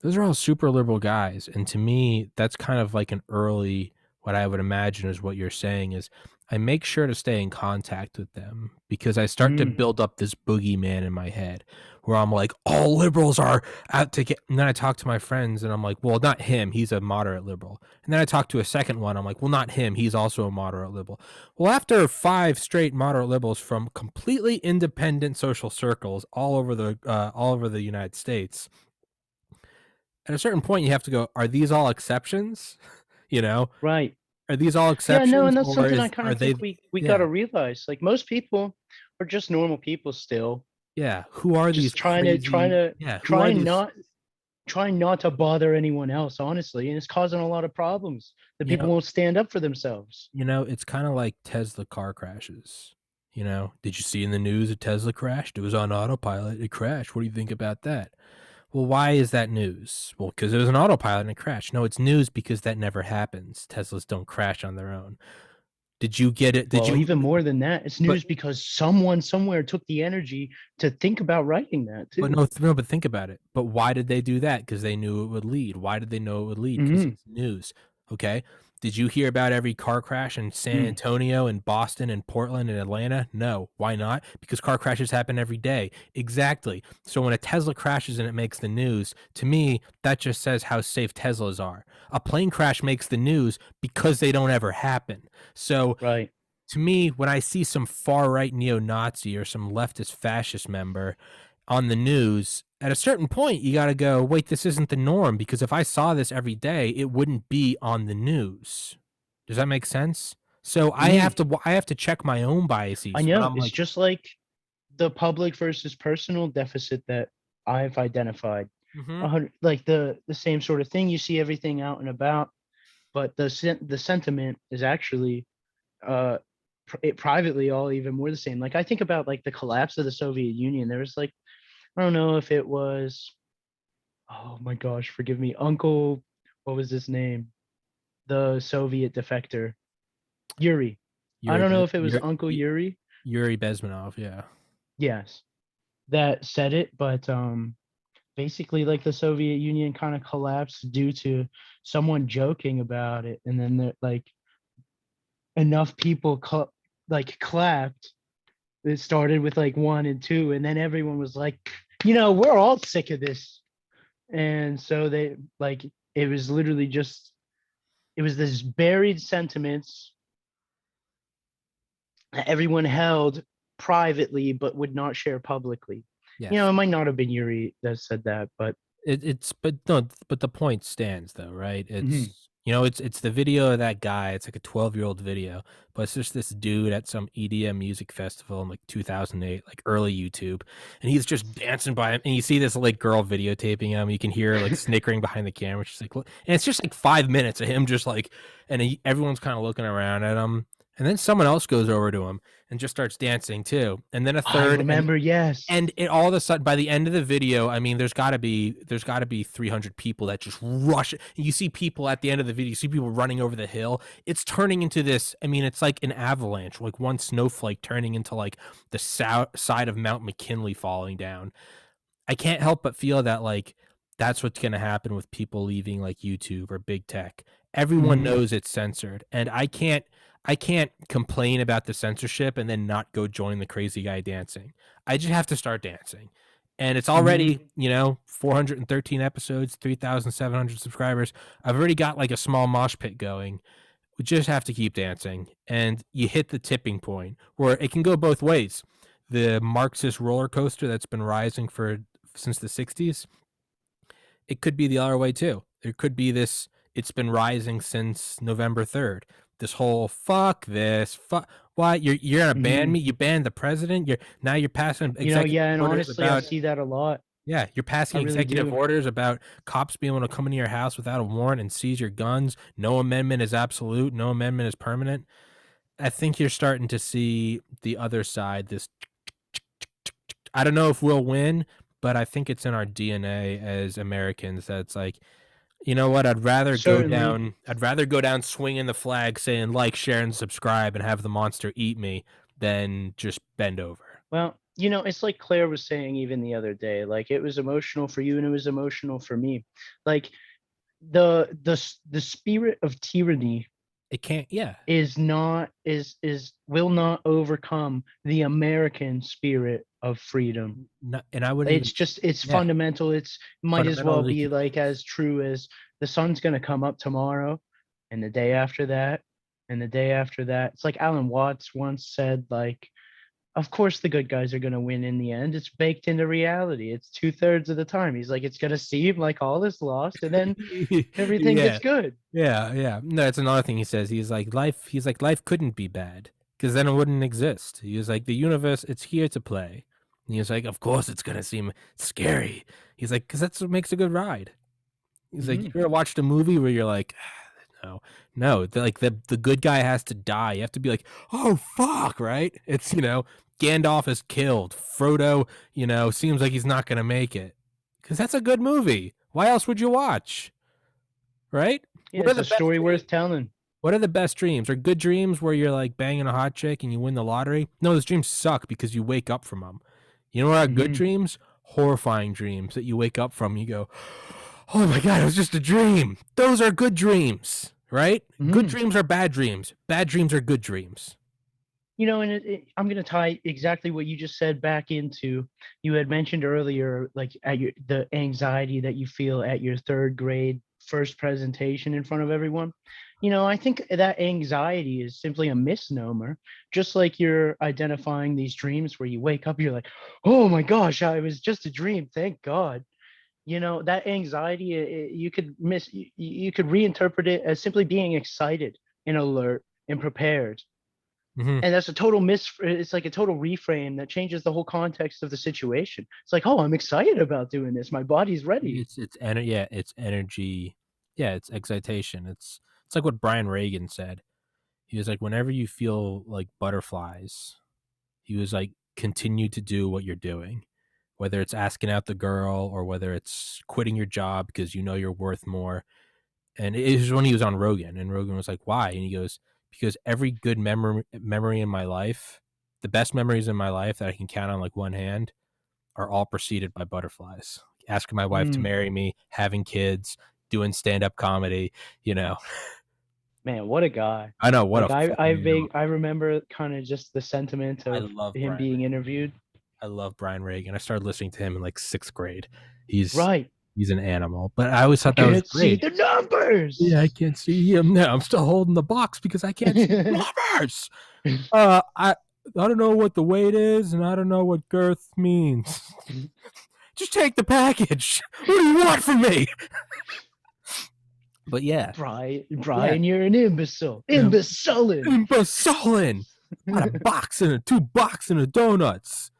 Those are all super liberal guys, and to me, that's kind of like an early what I would imagine is what you're saying is I make sure to stay in contact with them because I start to Mm, build up this boogeyman in my head where I'm like, all liberals are out to get. And then I talk to my friends and I'm like, well, not him. He's a moderate liberal. And then I talk to a second one. I'm like, well, not him. He's also a moderate liberal. Well, after 5 straight moderate liberals from completely independent social circles all over the United States, at a certain point you have to go, are these all exceptions? You know, right. are these all Yeah, no, exceptions and that's or something I is kind are of think they we yeah, gotta realize. Like most people are just normal people still, yeah, who are these just crazy yeah, who are trying these not trying not to bother anyone else, honestly, and it's causing a lot of problems that you people know won't stand up for themselves. it's kinda like Tesla car crashes, you know? Did you see in the news a Tesla crashed? It was on autopilot, it crashed, what do you think about that? Well, why is that news? Well, because it was an autopilot and it crashed. No, it's news because that never happens. Teslas don't crash on their own. Did you get it? Did Well, you even more than that, it's but news because someone somewhere took the energy to think about writing that But too. no, but think about it. But why did they do that? Because they knew it would lead. Why did they know it would lead? Because Mhm. it's news. Okay. Did you hear about every car crash in San Mm, Antonio and Boston and Portland and Atlanta? No. Why not? Because car crashes happen every day. Exactly. So when a Tesla crashes and it makes the news, to me, that just says how safe Teslas are. A plane crash makes the news because they don't ever happen. So right. to me, when I see some far right neo Nazi or some leftist fascist member on the news, at a certain point, you got to go, wait, this isn't the norm because if I saw this every day, it wouldn't be on the news. Does that make sense? So Mhm. I have to check my own I biases, but know. I'm It's like, just like the public versus personal deficit that I've identified. mhm, Like the same sort of thing. You see everything out and about, but the sentiment is actually uh privately all even more the same. Like I think about like the collapse of the Soviet Union. There was like I don't know if it was oh my gosh, forgive me, Uncle what was his name? The Soviet defector, Yuri. I don't know if it was Uncle Yuri. Yuri Bezmenov, yeah. Yes, that said it, but basically like the Soviet Union kind of collapsed due to someone joking about it, and then like enough people like clapped. It started with like 1 and 2, and then everyone was like, we're all sick of this, and so they like it was literally just it was this buried sentiments that everyone held privately but would not share publicly. Yes. It might not have been Yuri that said that, but It's but no, but the point stands though, right? mhm, It's the video of that guy. It's like a 12-year-old video, but it's just this dude at some EDM music festival in like 2008, like early YouTube, and he's just dancing by him, and you see this like girl videotaping him. You can hear her like snickering behind the camera. She's like, "Look," and it's just like 5 minutes of him just like, and everyone's kind of looking around at him, and then someone else goes over to him and just starts dancing too, and then a I third, remember. Yes. and it all of a sudden, by the end of the video, I mean, there's got to be 300 people that just rush. You see people at the end of the video. You see people running over the hill. It's turning into this. I mean, it's like an avalanche, like one snowflake turning into like the side of Mount McKinley falling down. I can't help but feel that like that's what's going to happen with people leaving like YouTube or big tech. Everyone Mhm, knows it's censored, and I can't complain about the censorship and then not go join the crazy guy dancing. I just have to start dancing. And it's mhm, already, 413 episodes, 3,700 subscribers. I've already got like a small mosh pit going. We just have to keep dancing. And you hit the tipping point where it can go both ways. The Marxist roller coaster that's been rising for since the 60s, it could be the other way too. There could be this, it's been rising since November 3rd. This whole fuck this, fuck what you're gonna ban mhm. me? You banned the president. You're passing executive Yeah, and orders honestly, I about see that a lot. yeah, you're I passing really executive do. orders about cops being able to come into your house without a warrant and seize your guns. No amendment is absolute. No amendment is permanent. I think you're starting to see the other side. This I don't know if we'll win, but I think it's in our DNA as Americans that it's like, you know what? Certainly. I'd rather go down swinging the flag, saying like, share, and subscribe, and have the monster eat me than just bend over. Well, it's like Claire was saying even the other day, like it was emotional for you and it was emotional for me. Like the spirit of tyranny It can't. Yeah. is not is will not overcome the American spirit of freedom. No, and I wouldn't even. It's just it's Yeah. fundamental. It's might as well Fundamentally. be like as true as the sun's gonna come up tomorrow and the day after that and the day after that. It's like Alan Watts once said, like, of course the good guys are gonna win in the end. It's baked into reality. It's 2/3 of the time. He's like, it's gonna seem like all is lost, and then everything Yeah. gets good. Yeah, yeah. No, that's another thing he says. He's like, life couldn't be bad because then it wouldn't exist. He was like, the universe, it's here to play. And he was like, of course it's gonna seem scary. He's like, because that's what makes a good ride. He's like, you Mhm. ever watched a movie where you're like, no, no, the good guy has to die. You have to be like, oh fuck, right? It's Gandalf is killed. Frodo, seems like he's not gonna make it. Because that's a good movie. Why else would you watch? Right? Yeah, What are it's the a best story dreams? worth telling. What are the best dreams? Are good dreams where you're like banging a hot chick and you win the lottery? No, those dreams suck because you wake up from them. You know what are good Mhm. dreams? Horrifying dreams that you wake up from. You go, oh my God, it was just a dream. Those are good dreams, right? Good Mhm. dreams are bad dreams. Bad dreams are good dreams. And I'm going to tie exactly what you just said back into, you had mentioned earlier, like the anxiety that you feel at your third grade first presentation in front of everyone. I think that anxiety is simply a misnomer. Just like you're identifying these dreams where you wake up, you're like, oh my gosh, I was just a dream. Thank God. That anxiety, you could reinterpret it as simply being excited and alert and prepared, Mm-hmm. and that's it's like a total reframe that changes the whole context of the situation. It's like, oh, I'm excited about doing this, my body's ready. Yeah, it's energy. Yeah, it's excitation. It's like what Brian Reagan said. He was like, whenever you feel like butterflies, he was like, continue to do what you're doing, whether it's asking out the girl or whether it's quitting your job because you're worth more. And it was when he was on Rogan, and Rogan was like, why? And he goes, because every good memory in my life, the best memories in my life that I can count on like one hand, are all preceded by butterflies. Asking my wife to Mm, marry me, having kids, doing stand-up comedy, you know. man, what a guy. I know, what a Like fucking animal. I remember kind of just the sentiment I of love him Brian being Reagan. interviewed. I love Brian Reagan. I started listening to him in like 6th grade. He's Right. he's an animal. But I always I thought that was can't see great. the numbers. Yeah, I can't see him now. I'm still holding the box because I can't see the numbers. I don't know what the weight is, and I don't know what girth means. Just take the package. What do you want from me? But yeah, yeah, Brian, you're an imbecile. Imbecilin. imbecilin. Got a box and 2 box and a donuts.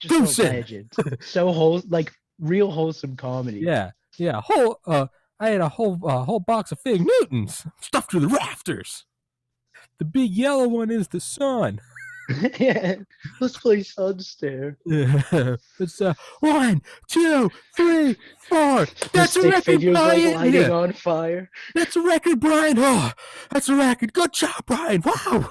Just a Deucin. legend. So like real wholesome comedy. Yeah, yeah. I had a whole box of Fig Newtons stuffed to the rafters. The big yellow one is the sun. Yeah. Let's play Sunstare. It's 1, 2, 3, 4. The That's a stick record, figures like Brian. lighting Yeah, on fire. that's a record, Brian. Oh, that's a record. Good job, Brian. Wow.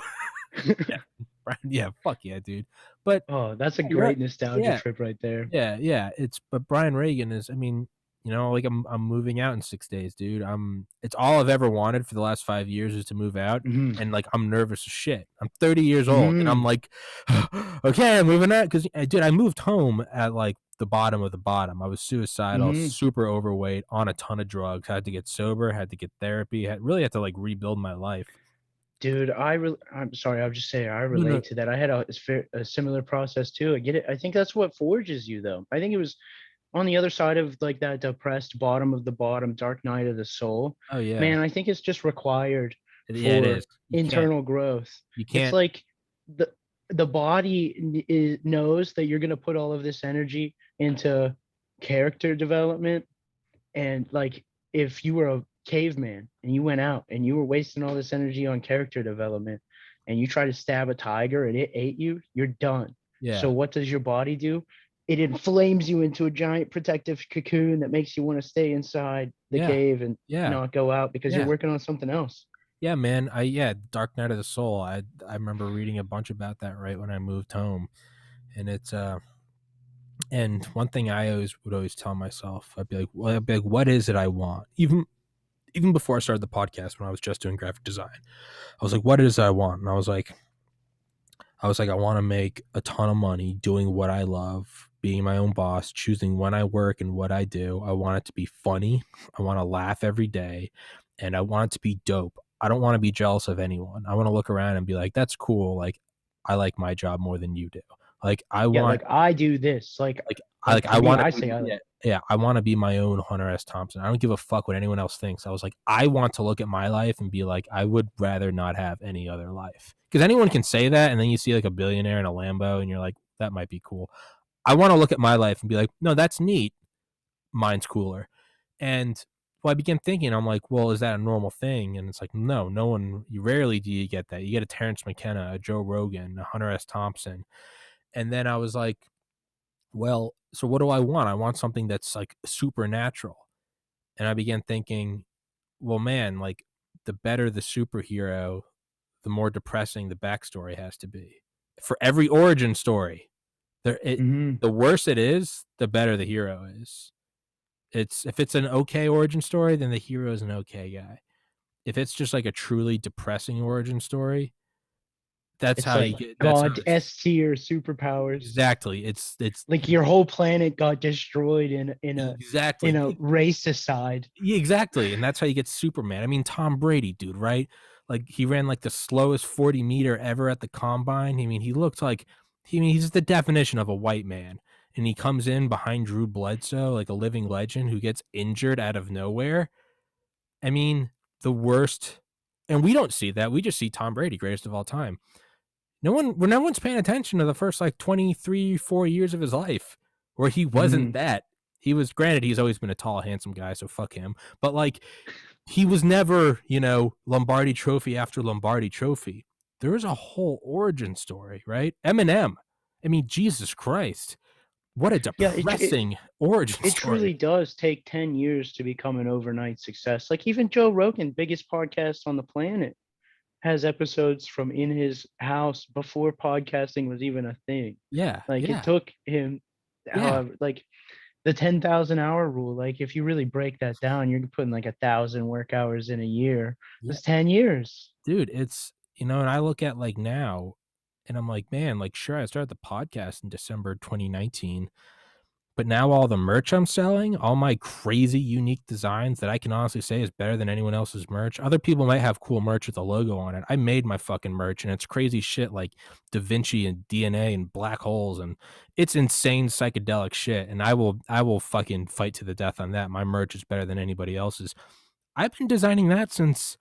Yeah, Brian. Yeah, fuck yeah, dude. But Oh, that's a you're right. great nostalgia Yeah, trip right there. yeah, yeah. But Brian Reagan is. I mean, like I'm moving out in 6 days, dude. It's all I've ever wanted for the last 5 years is to move out, Mhm. and like I'm nervous as shit. I'm 30 years old, and I'm Mhm. like, okay, I'm moving out because, dude, I moved home at like the bottom of the bottom. I was suicidal, Mhm. super overweight, on a ton of drugs. Had to get sober, had to get therapy, really had to like rebuild my life. Dude, I'm sorry, I'll just say I No, no. relate to that. I had a similar process too. I get it. I think that's what forges you though. I think it was on the other side of like that depressed bottom of the bottom, dark night of the soul. Oh yeah, Man, I think it's just required yeah. It is. for You can't. internal growth. You It's can't. like the the body knows that you're going to put all of this energy into character development, and like if you were a caveman and you went out and you were wasting all this energy on character development, and you try to stab a tiger and it ate you, you're done. So Yeah. what does your body do? It inflames you into a giant protective cocoon that makes you want to stay inside the Yeah. cave and Yeah. not go out because you're Yeah. working on something else. Yeah, man. Dark Night of the Soul. I remember reading a bunch about that right when I moved home. And it's and one thing I would always tell myself, I'd be like, what is it I want? Even before I started the podcast, when I was just doing graphic design, I was like, what is it I want? And I want to make a ton of money doing what I love, being my own boss, choosing when I work and what I do. I want it to be funny. I want to laugh every day, and I want it to be dope. I don't want to be jealous of anyone. I want to look around and be like, that's cool. Like, I like my job more than you do. Like, I Yeah, want like I do this. like Like for I me, want I to say I yeah, like. yeah, I want to be my own Hunter S. Thompson. I don't give a fuck what anyone else thinks. I was like, I want to look at my life and be like, I would rather not have any other life. Because anyone can say that, and then you see like a billionaire in a Lambo, and you're like, that might be cool. I want to look at my life and be like, no, that's neat. Mine's cooler. And well, I began thinking, I'm like, well, is that a normal thing? And it's like, no, no one. You rarely do you get that. You get a Terrence McKenna, a Joe Rogan, a Hunter S. Thompson, and then I was like, well, so what do I want? I want something that's like supernatural. And I began thinking, well, man, like the better the superhero, the more depressing the backstory has to be. For every origin story, Mhm. the worse it is, the better the hero is. It's if it's an okay origin story, then the hero is an okay guy. If it's just like a truly depressing origin story, that's It's how you like get. That's how God it's S tier superpowers. exactly. It's Like your whole planet got destroyed in exactly. a racicide. Yeah, exactly. And that's how you get Superman. I mean, Tom Brady, dude, right? Like he ran like the slowest 40-meter ever at the combine. I mean, he looked like he's the definition of a white man. And he comes in behind Drew Bledsoe, like a living legend who gets injured out of nowhere. I mean, the worst. And we don't see that. We just see Tom Brady, greatest of all time. No one's paying attention to the first like 23, 4 years of his life where he wasn't Mhm. that. He was granted he's always been a tall, handsome guy, so fuck him. But like he was never, Lombardi trophy after Lombardi trophy. There is a whole origin story, right? Eminem. I mean, Jesus Christ. What a Yeah, it depressing origin it story. truly does take 10 years to become an overnight success. Like even Joe Rogan, biggest podcast on the planet, has episodes from in his house before podcasting was even a thing. Yeah, Like it yeah, took him yeah, however like the 10,000-hour rule, like if you really break that down, you're putting like 1,000 work hours in a year. yeah. That's 10 years. Dude, it's and I look at like now and I'm like, man, like sure I started the podcast in December 2019, but now all the merch I'm selling, all my crazy unique designs that I can honestly say is better than anyone else's merch. Other people might have cool merch with a logo on it. I made my fucking merch and it's crazy shit like Da Vinci and DNA and black holes and it's insane psychedelic shit and I will fucking fight to the death on that. My merch is better than anybody else's. I've been designing that since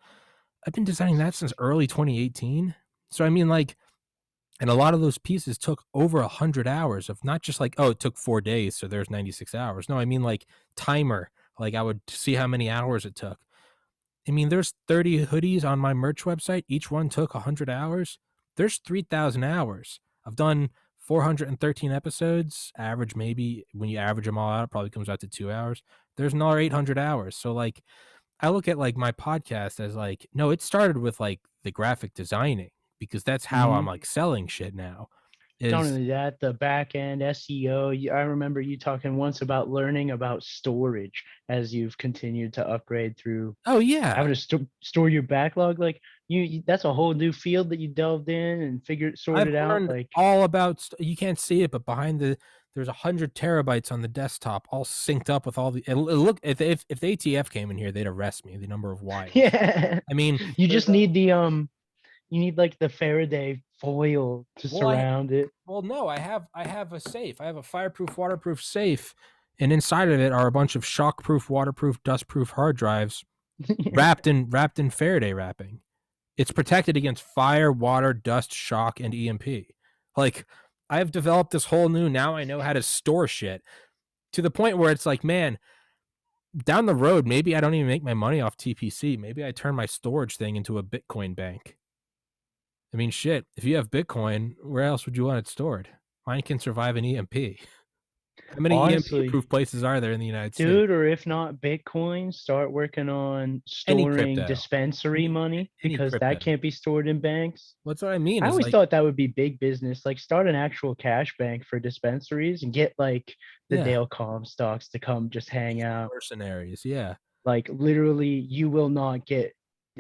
early 2018. So I mean like and a lot of those pieces took over 100 hours of not just like, oh, it took 4 days, so there's 96 hours. No, I mean like timer. Like I would see how many hours it took. I mean, there's 30 hoodies on my merch website. Each one took 100 hours. There's 3,000 hours. I've done 413 episodes. Average, maybe when you average them all out, it probably comes out to 2 hours. There's another 800 hours. So like, I look at like my podcast as like, no, it started with like the graphic designing because that's how I'm Mhm. like selling shit now. Not Is only that, the back end SEO. I remember you talking once about learning about storage as you've continued to upgrade through oh yeah, having to store your backlog. Like that's a whole new field that you delved in and figured I've sorted out. learned Like all about. You can't see it, but there's 100 terabytes on the desktop, all synced up with all the. Look, if the ATF came in here, they'd arrest me. The number of wires. yeah, I mean, you there's just a need the you need like the Faraday foil to well, I surround it. well no, I have a safe. I have a fireproof, waterproof safe, and inside of it are a bunch of shockproof, waterproof, dustproof hard drives wrapped in Faraday wrapping. It's protected against fire, water, dust, shock, and EMP. Like I've developed this whole new now I know how to store shit to the point where it's like, man, down the road, maybe I don't even make my money off TPC. Maybe I turn my storage thing into a Bitcoin bank. I mean, shit, if you have Bitcoin, where else would you want it stored? Mine can survive an EMP. How many Honestly, EMP-proof places are there in the United States? dude, or if not Bitcoin, start working on Any storing crypto. dispensary Any money any because crypto. that can't be stored in banks. That's what I mean I is, always like, thought that would be big business. Like start an actual cash bank for dispensaries and get like the yeah, Dale Comstocks to come just hang out. mercenaries, yeah. Like literally, you will not get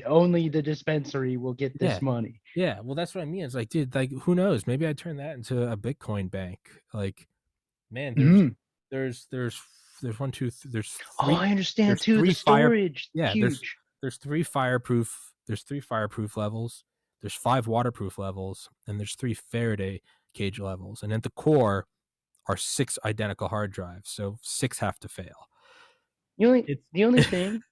only the dispensary will get Yeah. this money. Yeah, well, that's what I mean. It's like, dude, like, who knows? Maybe I turn that into a Bitcoin bank. Like, man, Mhm. there's there's one, two, Oh, I understand there's too. The three fire, storage, yeah, huge. there's three fireproof levels, there's 5 waterproof levels, and there's 3 Faraday cage levels. And at the core are 6 identical hard drives, so 6 have to fail. The only It's the only thing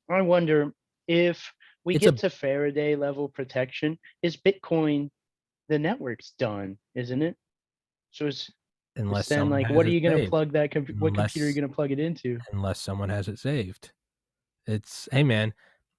I wonder if we it's a get to Faraday level protection, is Bitcoin the network's done, isn't it? So it's unless then someone like, has what are it you gonna saved. plug that what computer are you Unless gonna plug it into? unless someone has it saved. It's hey man,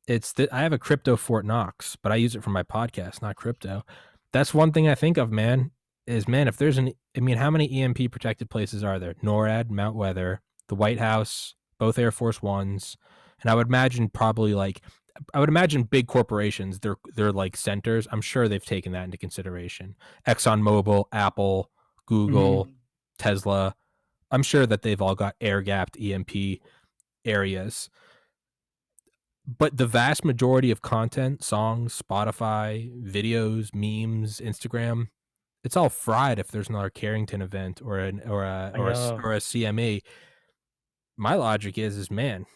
I have a crypto Fort Knox, but I use it for my podcast, not crypto. That's one thing I think of, man, is man, if there's I mean, how many EMP protected places are there? NORAD, Mount Weather, the White House, both Air Force Ones, and I would imagine probably like I would imagine big corporations, they're like centers. I'm sure they've taken that into consideration. ExxonMobil, Apple, Google, Mhm. Tesla. I'm sure that they've all got air gapped EMP areas, but the vast majority of content, songs, Spotify, videos, memes, Instagram, it's all fried if there's another Carrington event or I know. a CME. My logic is man,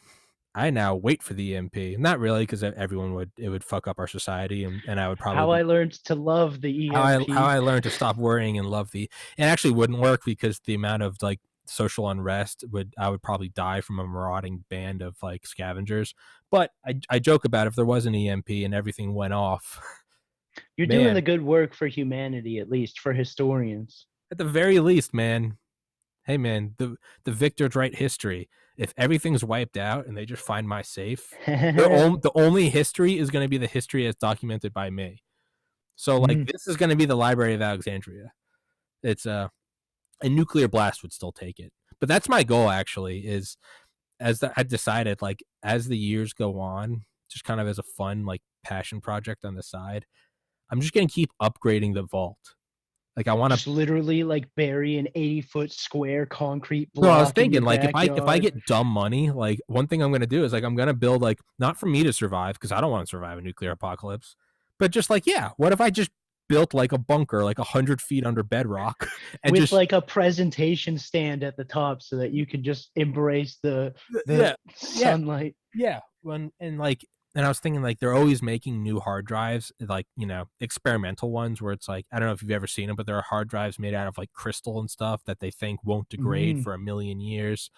I now wait for the EMP. Not really, because everyone would it would fuck up our society, and I would How probably I learned to love the how EMP. I learned to stop worrying and love the it actually wouldn't work because the amount of like social unrest would I would probably die from a marauding band of like scavengers. But I joke about if there was an EMP and everything went off, You're doing man, the good work for humanity, at least for historians. at the very least, man, hey man, the victors write history. If everything's wiped out and they just find my safe, the only history is going to be the history as documented by me. So like Mm, this is going to be the Library of Alexandria. It's a nuclear blast would still take it. But that's my goal actually is I decided like as the years go on, just kind of as a fun like passion project on the side, I'm just going to keep upgrading the vault. Like I want to just literally like bury an 80-foot square concrete no, I was block in your thinking like if I backyard get dumb money, like one thing I'm going to do is like I'm going to build like not for me to survive because I don't want to survive a nuclear apocalypse, but just like yeah, what if I just built like a bunker like 100 feet under bedrock and with just like a presentation stand at the top so that you can just embrace the yeah yeah sunlight. yeah when and like and I was thinking like they're always making new hard drives like experimental ones where it's like I don't know if you've ever seen them, but there are hard drives made out of like crystal and stuff that they think won't degrade Mm, for a million years.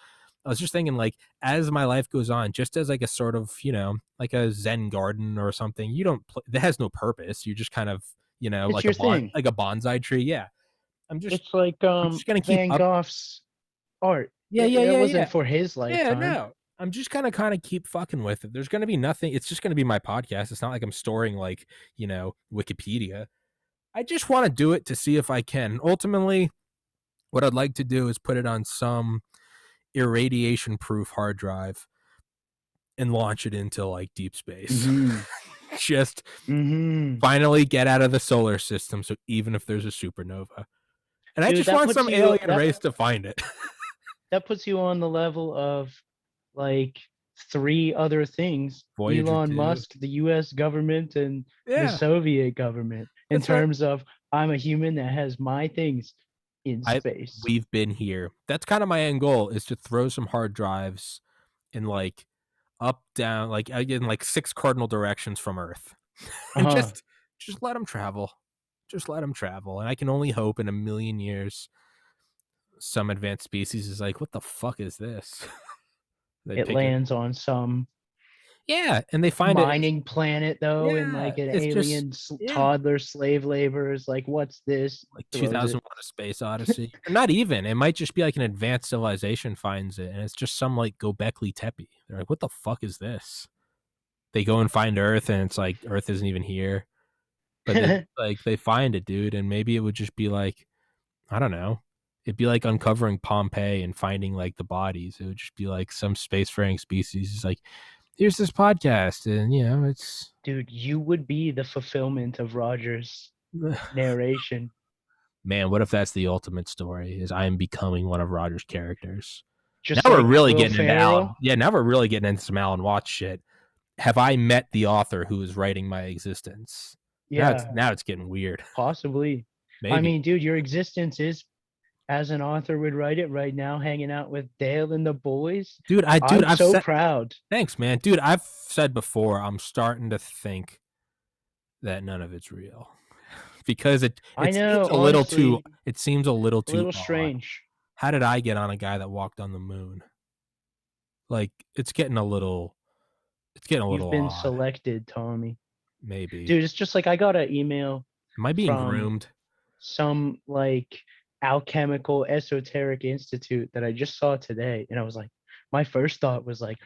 I was just thinking like as my life goes on, just as like a sort of like a Zen garden or something, you don't that has no purpose. You just kind of it's your thing. like a bonsai tree. Yeah, I'm just It's like I'm just gonna keep Van up. Gogh's art. Yeah, yeah, That yeah, wasn't yeah. for his Yeah, lifetime. no. I'm just gonna kind of keep fucking with it. There's gonna be nothing. It's just gonna be my podcast. It's not like I'm storing like Wikipedia. I just want to do it to see if I can. Ultimately, what I'd like to do is put it on some irradiation proof hard drive and launch it into like deep space. Hmm. Just Hmm. finally get out of the solar system. So even if there's a supernova, and I Dude, just want some alien race to find it. that puts you on the level of like three other things: Voyager Elon 2. Musk, the US government, and the Yeah, Soviet government, in that's right. terms of I'm a human that has my things in I space. we've been here. That's kind of my end goal is to throw some hard drives in like up, down, like in like 6 cardinal directions from Earth, and Uh-huh. just let them travel. Just let them travel, and I can only hope in a million years some advanced species is like, what the fuck is this? They It pick it. lands on some Yeah, and they find it. mining planet though, and Yeah, like an it's just alien yeah. toddler slave labor is like, what's this? Like Throws it. 2001: A Space Odyssey, or not even. It might just be like an advanced civilization finds it, and it's just some like Gobekli Tepe. They're like, "What the fuck is this?" They go and find Earth, and it's like Earth isn't even here. but they find it, dude, and maybe it would just be like, I don't know. It'd be like uncovering Pompeii and finding like the bodies. It would just be like some spacefaring species is like, here's this podcast, and it's Dude, you would be the fulfillment of Roger's narration. man, what if that's the ultimate story? Is I am becoming one of Roger's characters? Now Just we're like really Will getting into Alan. Ferrell. Yeah, now we're really getting into some Alan Watts shit. Have I met the author who is writing my existence? Yeah, Now it's getting weird. possibly. I Maybe. mean, dude, your existence is as an author would write it right now, hanging out with Dale and the boys. Dude, I'm I've so said proud. thanks, man. Dude, I've said before, I'm starting to think that none of it's real. Because it I seems know, a little too honestly, a too little odd. strange. How did I get on a guy that walked on the moon? Like it's getting a little You've been odd. selected, Tommy. Maybe. Dude, it's just like I got an email Am I being from groomed? some like alchemical esoteric institute that I just saw today. And I was like, my first thought was like,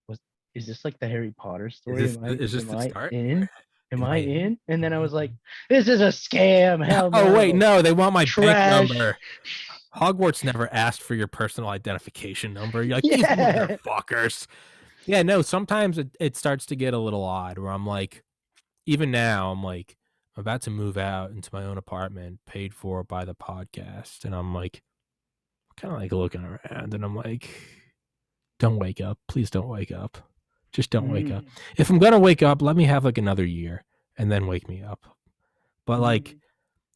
was is this like the Harry Potter story? Is this Am the I start? in? Am Am I I in? in? And Am then I I was like, in? this is a scam. Hell Oh wait, no. no, they want my bank Trash. number. Hogwarts never asked for your personal identification number. You're like, these Yeah. motherfuckers. Yeah, no, sometimes it starts to get a little odd where I'm like, even now, I'm like, I'm about to move out into my own apartment paid for by the podcast. And I'm like, kind of like looking around and I'm like, don't wake up. Please don't wake up. Just don't wake up. Mm, If I'm going to wake up, let me have like another year and then wake me up. But like, mm.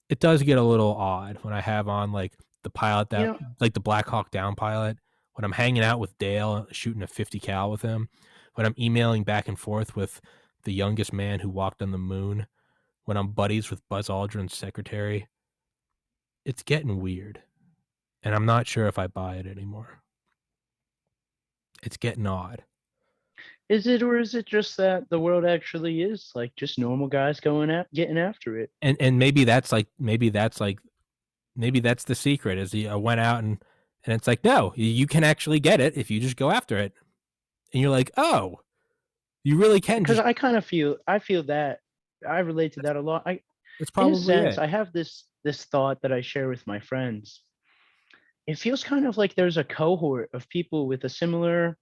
it does get a little odd when I have on like the pilot You that know, like the Black Hawk Down pilot, when I'm hanging out with Dale shooting a 50 cal with him, when I'm emailing back and forth with the youngest man who walked on the moon, when I'm buddies with Buzz Aldrin's secretary, it's getting weird. And I'm not sure if I buy it anymore. It's getting odd. is it or is it just that the world actually is like just normal guys going at getting after it? And maybe that's the secret is I went out and it's like, no, you can actually get it if you just go after it. And you're like, oh, you really can Because just I feel that I relate to that's, that a lot. that's In a probably sense, it. I have this thought that I share with my friends. It feels kind of like there's a cohort of people with a similar.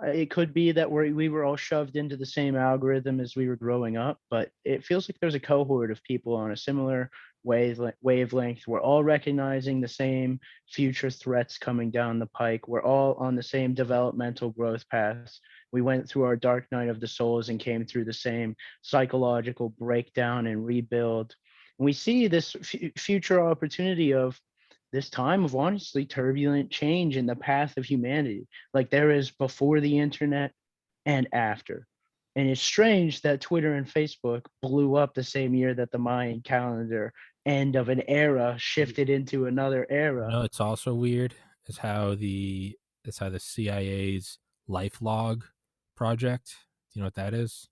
It could be that we were all shoved into the same algorithm as we were growing up, but it feels like there's a cohort of people on a similar wavelength. We're all recognizing the same future threats coming down the pike. We're all on the same developmental growth paths. We went through our dark night of the souls and came through the same psychological breakdown and rebuild. And we see this future opportunity of this time of honestly turbulent change in the path of humanity, like there is before the internet and after. And it's strange that Twitter and Facebook blew up the same year that the Mayan calendar end of an era shifted into another era. It's also weird is how the CIA's LifeLog project. Do you know what that is?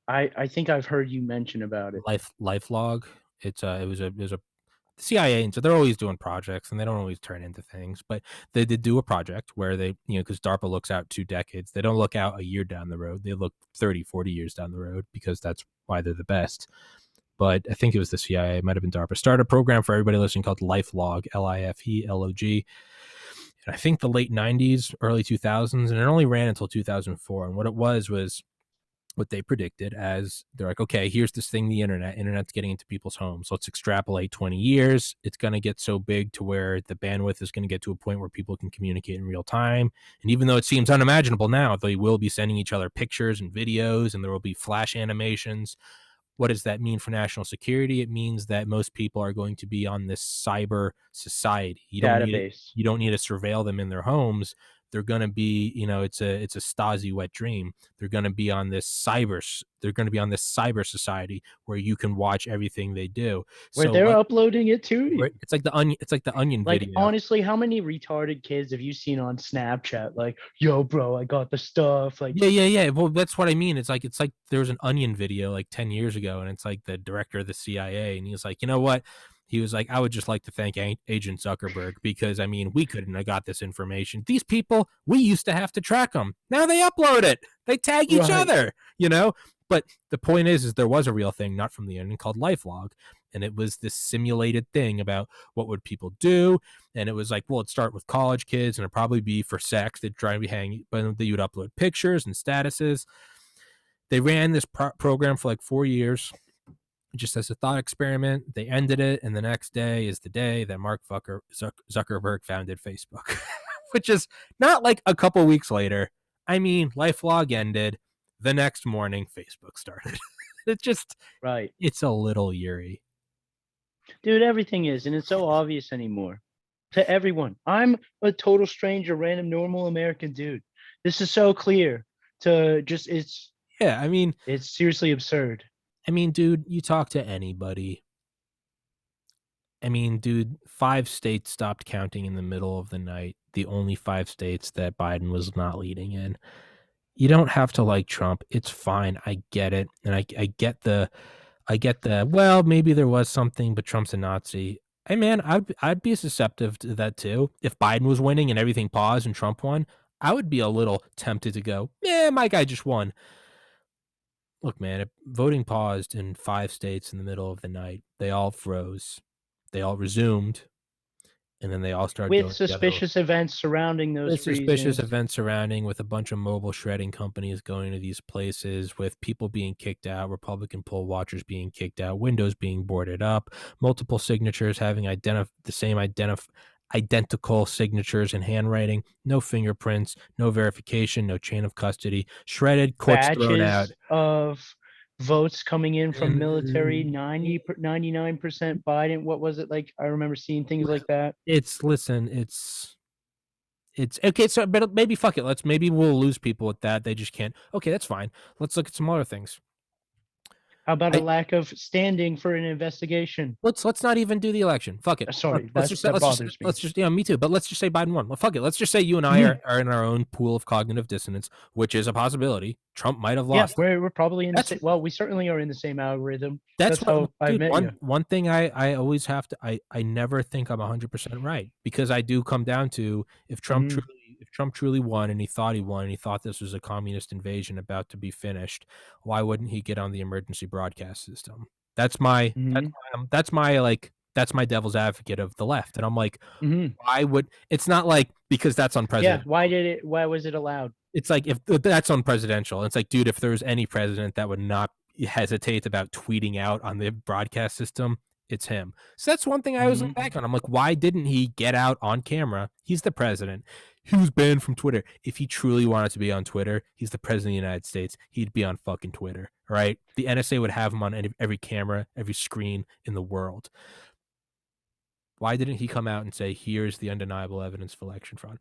I think I've heard you mention about it. LifeLog. It was a CIA, and so they're always doing projects and they don't always turn into things, but they did do a project where they, because DARPA looks out 2 decades. They don't look out a year down the road. They look 30, 40 years down the road because that's why they're the best. But I think it was the CIA, it might have been DARPA, started a program for everybody listening called LifeLog, LIFELOG. And I think the late 90s, early 2000s, and it only ran until 2004. And what it was what they predicted as they're like, okay, here's this thing, the internet's getting into people's homes. Let's extrapolate 20 years. It's going to get so big to where the bandwidth is going to get to a point where people can communicate in real time. And even though it seems unimaginable now, they will be sending each other pictures and videos, and there will be flash animations. What does that mean for national security? It means that most people are going to be on this cyber society. You don't need it. Database. You don't need to surveil them in their homes. They're going to be, it's a Stasi wet dream. They're going to be on this cyber society where you can watch everything they do. Where So they're what? uploading it to you. It's like the onion. It's like the onion Like video. honestly, how many retarded kids have you seen on Snapchat? Like, yo, bro, I got the stuff. Like, Yeah. Well, that's what I mean. It's like there was an Onion video like 10 years ago, and it's like the director of the CIA, and he was like, you know what? He was like, I would just like to thank Agent Zuckerberg because I mean, we couldn't have got this information. These people, we used to have to track them. Now they upload it. They tag each right. other. But the point is there was a real thing, not from the internet, called LifeLog, and it was this simulated thing about what would people do, and it was like, well, it'd start with college kids, and it'd probably be for sex. They'd try to be hanging, but they would upload pictures and statuses. They ran this program for like 4 years, just as a thought experiment. They ended it, and the next day is the day that Mark Zuckerberg founded Facebook, which is not like a couple weeks later. I mean, LifeLog ended. The next morning, Facebook started. It just, Right. it's a little eerie. Dude, everything is, and it's so obvious anymore to everyone. I'm a total stranger, random, normal American dude. This is so clear to just, Yeah, I mean, it's seriously absurd. dude, you talk to anybody. I mean, dude, 5 states stopped counting in the middle of the night. The only 5 states that Biden was not leading in. You don't have to like Trump. It's fine. I get it. And I get the well, maybe there was something, but Trump's a Nazi. Hey man, I'd be susceptible to that too. If Biden was winning and everything paused and Trump won, I would be a little tempted to go, yeah, my guy just won. Look, man, if voting paused in 5 states in the middle of the night, they all froze. They all resumed, and then they all started With going together. suspicious events surrounding those With suspicious freezes. events surrounding, with a bunch of mobile shredding companies going to these places, with people being kicked out, Republican poll watchers being kicked out, windows being boarded up, multiple signatures having the same identical signatures and handwriting, no fingerprints, no verification, no chain of custody, shredded, courts thrown out. Batches of votes coming in from military, And 99% Biden. What was it like? I remember seeing things like that. it's okay. So, but maybe fuck it. Maybe we'll lose people with that. They just can't. Okay, that's fine. Let's look at some other things. How about a I, lack of standing for an investigation? let's not even do the election. Fuck it. Sorry, Let's that bothers me. yeah, me too. But let's just say Biden won. Well, fuck it. Let's just say you and I are in our own pool of cognitive dissonance, which is a possibility. Trump might have Yeah, lost. we're probably in the That's same. Well, we certainly are in the same algorithm. that's That's what, how I dude. met you. One thing I always have to. I never think I'm 100% right, because I do come down to if Trump truly won and he thought he won and he thought this was a communist invasion about to be finished, why wouldn't he get on the emergency broadcast system? That's my Mhm. that's my devil's advocate of the left, and I'm like, Mhm. why would it's not like because that's Yeah. unpresidential. Why was it allowed? It's like if that's unpresidential. It's like, dude, if there was any president that would not hesitate about tweeting out on the broadcast system, it's him. So that's one thing I was Mhm. back on. I'm like, why didn't he get out on camera? He's the president. He was banned from Twitter. If he truly wanted to be on Twitter, he's the president of the United States. He'd be on fucking Twitter, right? The NSA would have him on every camera, every screen in the world. Why didn't he come out and say, here's the undeniable evidence for election fraud?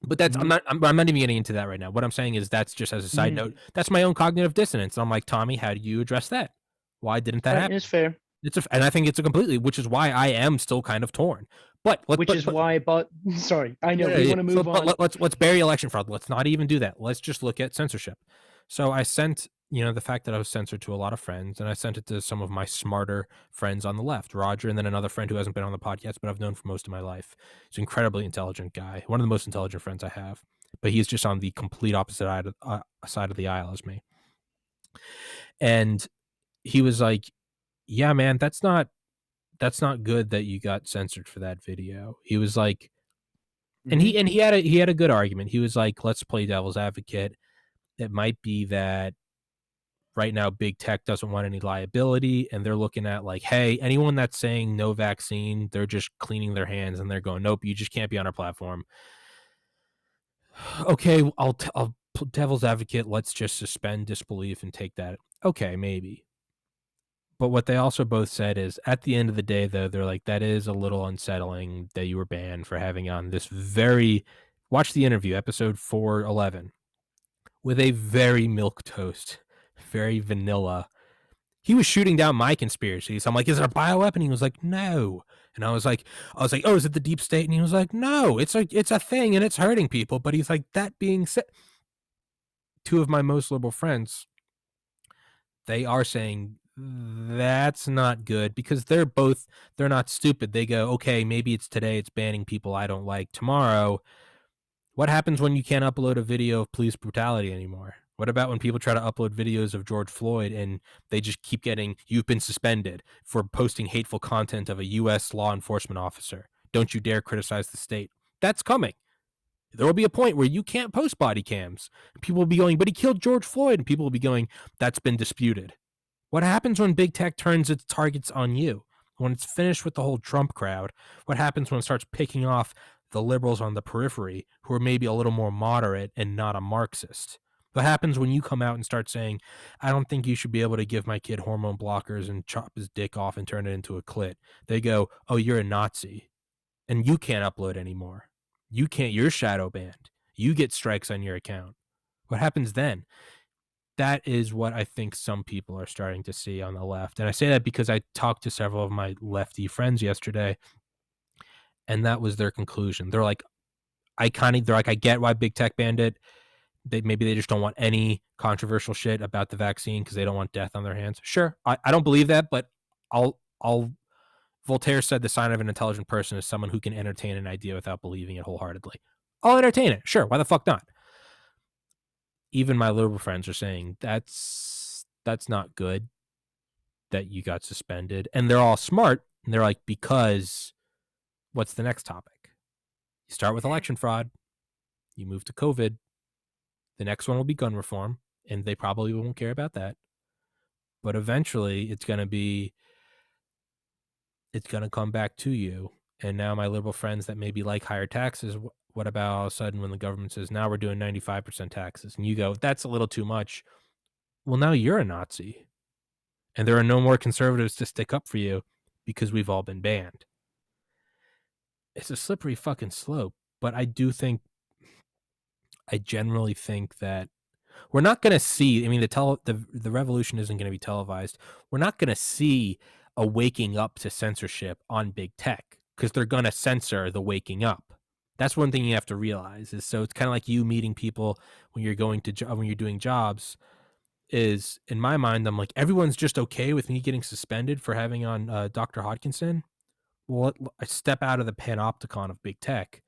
But that's I'm not even getting into that right now. What I'm saying is that's just as a side note. That's my own cognitive dissonance. And I'm like, Tommy, how do you address that? Why didn't that happen? It's fair. And I think it's a completely, which is why I am still kind of torn. But Which is why I bought. Sorry, I know we want to move on. Let's bury election fraud. Let's not even do that. Let's just look at censorship. So I sent, the fact that I was censored to a lot of friends, and I sent it to some of my smarter friends on the left, Roger, and then another friend who hasn't been on the podcast, but I've known for most of my life. He's an incredibly intelligent guy, one of the most intelligent friends I have, but he's just on the complete opposite side of the aisle as me. And he was like, yeah, man, that's not good that you got censored for that video. He was like, and he had a good argument. He was like, let's play devil's advocate. It might be that right now big tech doesn't want any liability, and they're looking at like, hey, anyone that's saying no vaccine, they're just cleaning their hands and they're going, nope, you just can't be on our platform. Okay, I'll devil's advocate, let's just suspend disbelief and take that. Okay, maybe. But what they also both said is, at the end of the day, though, they're like, that is a little unsettling that you were banned for having on this watch the interview, episode 411, with a very milquetoast, very vanilla. He was shooting down my conspiracies. I'm like, is it a bioweapon? He was like, no. And I was like, oh, is it the deep state? And he was like, no, it's a thing and it's hurting people. But he's like, that being said, two of my most liberal friends, they are saying that's not good, because they're not stupid. They go, okay, maybe it's today, it's banning people I don't like. Tomorrow, what happens when you can't upload a video of police brutality anymore? What about when people try to upload videos of George Floyd and they just keep getting, you've been suspended for posting hateful content of a U.S. law enforcement officer. Don't you dare criticize the state. That's coming. There will be a point where you can't post body cams. People will be going, but he killed George Floyd. And people will be going, that's been disputed. What happens when big tech turns its targets on you? When it's finished with the whole Trump crowd, what happens when it starts picking off the liberals on the periphery who are maybe a little more moderate and not a Marxist? What happens when you come out and start saying, I don't think you should be able to give my kid hormone blockers and chop his dick off and turn it into a clit? They go, oh, you're a Nazi and you can't upload anymore. You can't, you're shadow banned. You get strikes on your account. What happens then? That is what I think some people are starting to see on the left. And I say that because I talked to several of my lefty friends yesterday, and that was their conclusion. They're like, I get why big tech banned it. Maybe they just don't want any controversial shit about the vaccine because they don't want death on their hands. Sure, I don't believe that, but I'll Voltaire said the sign of an intelligent person is someone who can entertain an idea without believing it wholeheartedly. I'll entertain it. Sure, why the fuck not? Even my liberal friends are saying that's not good that you got suspended. And they're all smart. And they're like, because what's the next topic? You start with election fraud. You move to COVID. The next one will be gun reform. And they probably won't care about that. But eventually it's going to come back to you. And now my liberal friends that maybe like higher taxes, what about all of a sudden when the government says, now we're doing 95% taxes? And you go, that's a little too much. Well, now you're a Nazi. And there are no more conservatives to stick up for you because we've all been banned. It's a slippery fucking slope. But I generally think that we're not going to see, I mean, the revolution isn't going to be televised. We're not going to see a waking up to censorship on big tech because they're going to censor the waking up. That's one thing you have to realize is, so it's kind of like you meeting people when you're when you're doing jobs. Is in my mind, I'm like, everyone's just okay with me getting suspended for having on Dr. Hodgkinson. Well, I step out of the panopticon of big tech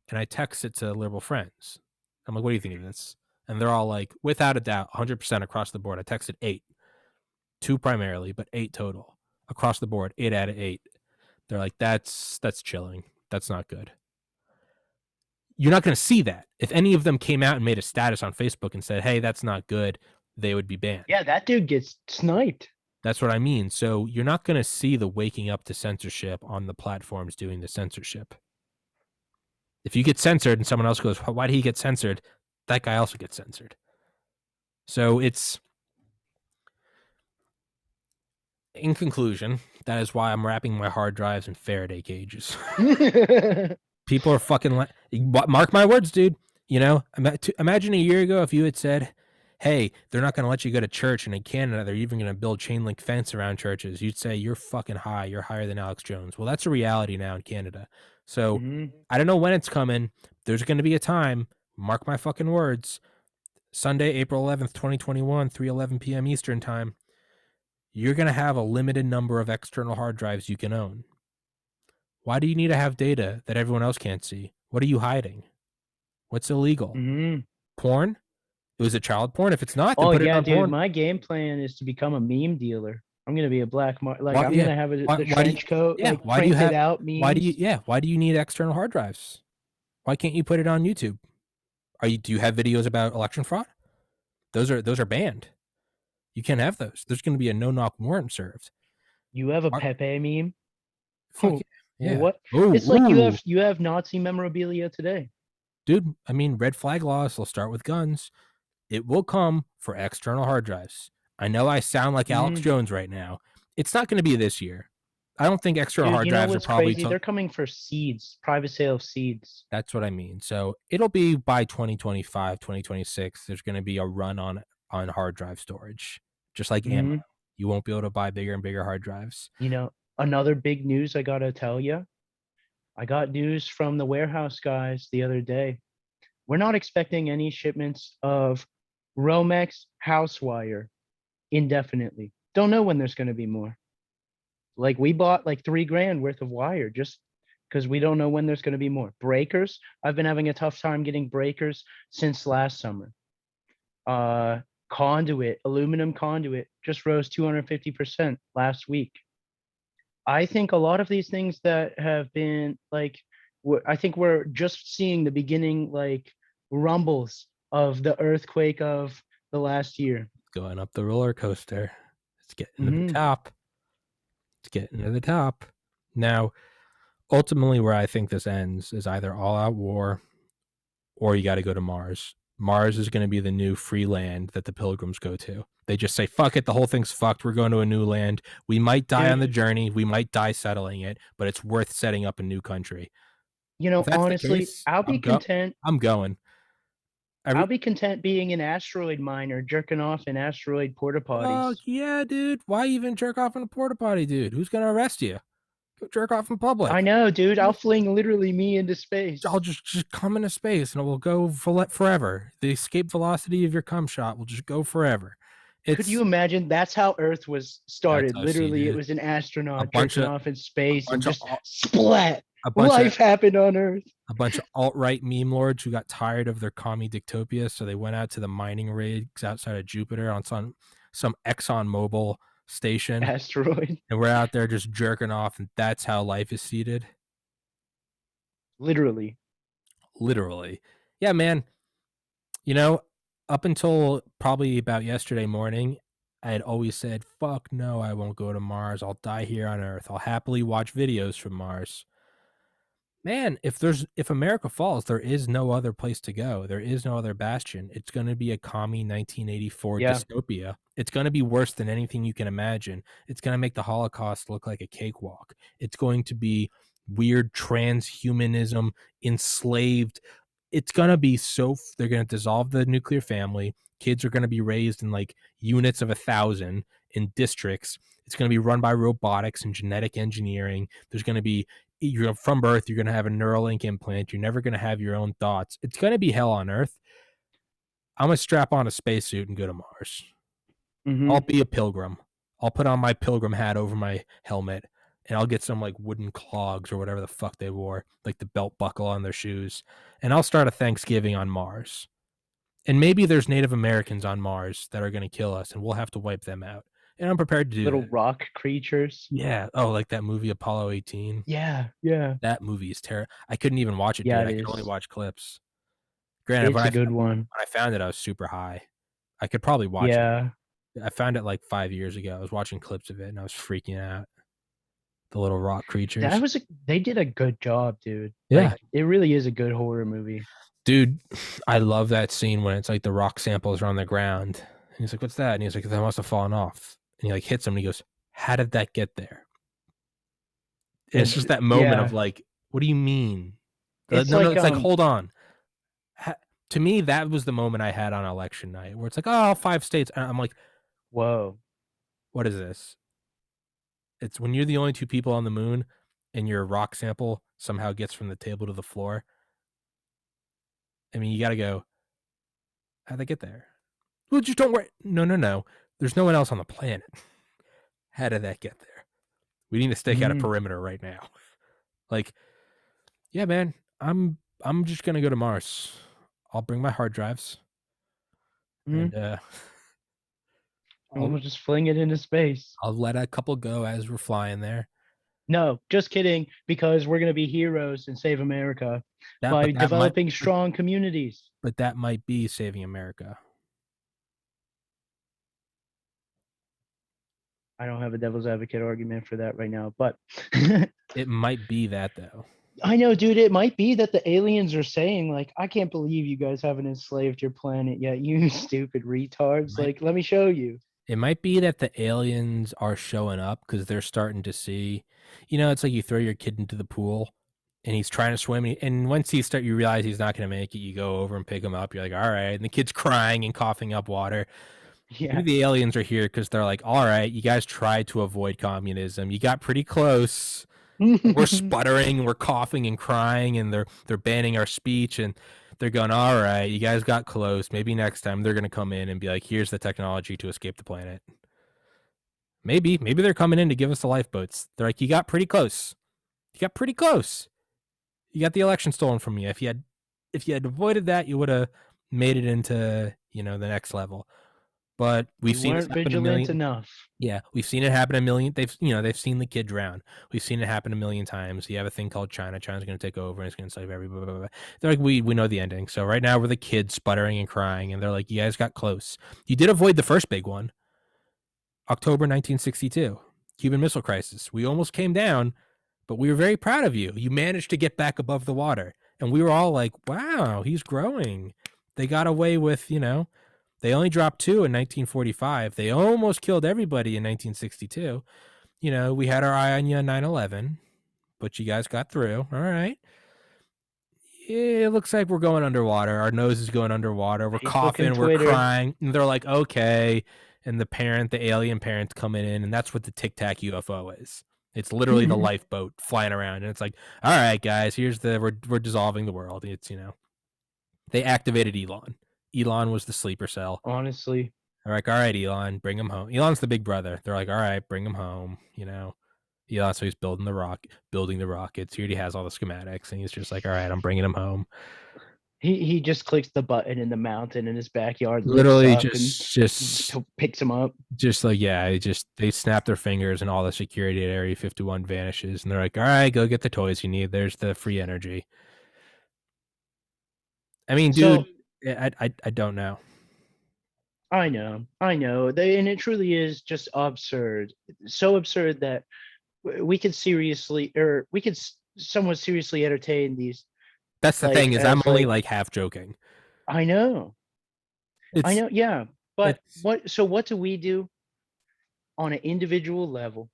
and I text it to liberal friends. I'm like, what do you think of this? And they're all like, without a doubt, 100% across the board. I texted 8, 2 primarily, but 8 total across the board, 8 out of 8. They're like, that's chilling. That's not good. You're not going to see that. If any of them came out and made a status on Facebook and said, hey, that's not good, they would be banned. Yeah, that dude gets sniped. That's what I mean. So you're not going to see the waking up to censorship on the platforms doing the censorship. If you get censored and someone else goes, why did he get censored? That guy also gets censored. So it's, in conclusion, that is why I'm wrapping my hard drives in Faraday cages. People are fucking, mark my words, dude. You know, imagine a year ago if you had said, hey, they're not going to let you go to church, and in Canada, they're even going to build chain link fence around churches. You'd say, you're fucking high. You're higher than Alex Jones. Well, that's a reality now in Canada. So I don't know when it's coming. There's going to be a time, mark my fucking words, Sunday, April 11th, 2021, 3:11 p.m. Eastern time, you're going to have a limited number of external hard drives you can own. Why do you need to have data that everyone else can't see? What are you hiding? What's illegal? Porn? Was it child porn? If it's not, then put it on dude, porn. my game plan is to become a meme dealer. I'm gonna be a black I'm gonna have the trench coat. Yeah, why do you have out memes. Why do you need external hard drives? Why can't you put it on YouTube? Do you have videos about election fraud? Those are banned. You can't have those. There's going to be a no-knock warrant served. You have a Pepe meme? Fuck yeah. What? It's like you have Nazi memorabilia today. Dude, I mean, red flag laws will start with guns. It will come for external hard drives. I know I sound like Alex Jones right now. It's not going to be this year. I don't think external hard drives are probably crazy? They're coming for seeds, private sale of seeds. That's what I mean. So it'll be by 2025, 2026. There's going to be a run on hard drive storage, just like ammo. You won't be able to buy bigger and bigger hard drives. You know, another big news I got to tell you. I got news from the warehouse guys the other day. We're not expecting any shipments of Romex house wire indefinitely. Don't know when there's going to be more. Like, we bought like $3,000 worth of wire just because we don't know when there's going to be more. Breakers. I've been having a tough time getting breakers since last summer. uh, conduit, aluminum conduit, just rose 250% last week. I think a lot of these things that have been like, I think we're just seeing the beginning, like rumbles of the earthquake of the last year. Going up the roller coaster. It's getting to the Hmm. top. It's getting to the top. Now, ultimately, where I think this ends is either all out war or you got to go to Mars. Mars is going to be the new free land that the pilgrims go to. They just say, fuck it, the whole thing's fucked. We're going to a new land. We might die on Dude, the journey. We might die settling it, but it's worth setting up a new country. If that's the honestly, case, I'm going. I'll Every be content being an asteroid miner, jerking off in asteroid porta Fuck potties. yeah, dude. Why even jerk off in a porta potty, dude? Who's gonna arrest you? Go jerk off in I public. know, dude. I'll fling literally me into I'll space. just come into space and it will go forever. The escape velocity of your cum shot will just go forever. Could you It's imagine? That's how Earth was That's started. how she Literally, it did. was an A astronaut bunch jerking of off in a space and bunch of just splat. a bunch of Life happened on Earth. a bunch of alt-right meme lords who got tired of their commie dictopia, so they went out to the mining rigs outside of Jupiter on some Exxon Mobil station, Asteroid. and we're out there just jerking off, and that's how life is seeded. Literally. Literally. Yeah, man. You know, up until probably about yesterday morning, I had always said, fuck no, I won't go to Mars. I'll die here on Earth. I'll happily watch videos from Mars. Man, if America falls, there is no other place to go. There is no other bastion. It's going to be a commie 1984 Yeah. dystopia. It's going to be worse than anything you can imagine. It's going to make the Holocaust look like a cakewalk. It's going to be weird transhumanism, enslaved. It's going to be they're going to dissolve the nuclear family. Kids are going to be raised in like units of 1,000 in districts. It's going to be run by robotics and genetic engineering. There's going to be You're from birth, you're going to have a Neuralink implant. You're never going to have your own thoughts. It's going to be hell on Earth. I'm going to strap on a spacesuit and go to Mars. Hmm. I'll be a pilgrim. I'll put on my pilgrim hat over my helmet and I'll get some like wooden clogs or whatever the fuck they wore, like the belt buckle on their shoes. And I'll start a Thanksgiving on Mars. And maybe there's Native Americans on Mars that are going to kill us and we'll have to wipe them out. And I'm prepared to do Little that. rock creatures. Yeah. Oh, like that movie Apollo 18. Yeah. Yeah. That movie is terrible. I couldn't even watch it, Yeah, dude. it I could only is. watch clips. Granted, It's a good one. when I found it, I was super high. I could probably watch it. Yeah. I found it like 5 years ago. I was watching clips of it and I was freaking out. The little rock creatures. They did a good job, dude. Yeah, Like, it really is a good horror movie. dude. I love that scene when it's like the rock samples are on the ground. And he's like, "What's that?" And he's like, "That must have fallen off." And he like hits him and he goes, "How did that get there?" And it's just that moment of Yeah. like, "What do you mean?" It's No, like it's like, hold on. To me, that was the moment I had on election night where it's like, oh, 5 states. And I'm like, whoa. what is this? It's when you're the only two people on the moon and your rock sample somehow gets from the table to the floor. I mean, you got to go, how'd they get there? Well, just don't worry. No. There's no one else on the planet. How did that get there? We need to stake out a Mhm. perimeter right now. Like, yeah, man, I'm just gonna go to Mars. I'll bring my hard drives and Mhm. And I'll we'll just fling it into space. I'll let a couple go as we're flying there. No, just kidding, because we're going to be heroes and save America That by but that might developing strong communities. but that might be saving America. I don't have a devil's advocate argument for that right now, but It might be that though. I know, dude, it might be that the aliens are saying, like, I can't believe you guys haven't enslaved your planet yet, you stupid It retards. might Like, let me show you. it might be that the aliens are showing up because they're starting to see, it's like you throw your kid into the pool and he's trying to swim and once you realize he's not going to make it, you go over and pick him up. You're like, all right, and the kid's crying and coughing up water. Maybe Yeah. the aliens are here because they're like, all right, you guys tried to avoid communism. You got pretty close. We're sputtering, we're coughing and crying, and they're banning our speech, and they're going, all right, you guys got close. Maybe next time they're gonna come in and be like, here's the technology to escape the planet. Maybe they're coming in to give us the lifeboats. They're like, you got pretty close. You got pretty close. You got the election stolen from you. If you had avoided that, you would have made it into the next level. But we've You seen this weren't happen a vigilant million. enough. Yeah, we've seen it happen a million. They've seen the kid drown. We've seen it happen a million times. You have a thing called China. China's going to take over and it's going to save everybody. Blah, blah, blah. They're like, we know the ending. So right now we're the kids sputtering and crying, and they're like, you guys got close. You did avoid the first big one, October 1962, Cuban Missile Crisis. We almost came down, but we were very proud of you. You managed to get back above the water, and we were all like, wow, he's growing. They got away with, they only dropped 2 in 1945. They almost killed everybody in 1962. We had our eye on you on 9/11, but you guys got through. All right. It looks like we're going underwater. Our nose is going underwater. We're Facebook and coughing. We're Twitter. crying. And they're like, okay. And the alien parent's coming in, and that's what the Tic Tac UFO is. It's literally the lifeboat flying around, and it's like, all right, guys, we're dissolving the world. It's they activated Elon. Elon was the sleeper cell. Honestly, They're like, all right, Elon, bring him home. Elon's the big brother. They're like, all right, bring him home. Elon, so he's building the rockets. He already has all the schematics, and he's just like, all right, I'm bringing him home. he just clicks the button in the mountain in his backyard, Literally, lifts up just and picks him up. just like, yeah, they snap their fingers, and all the security at Area 51 vanishes, and they're like, all right, go get the toys you need. There's the free energy. I mean, So dude, I don't know. I know, and it truly is just absurd. So absurd that we could seriously, or we could somewhat seriously entertain these. That's the Like, thing, is I'm as only like, like half joking. I know, It's yeah. But it's what do we do on an individual level?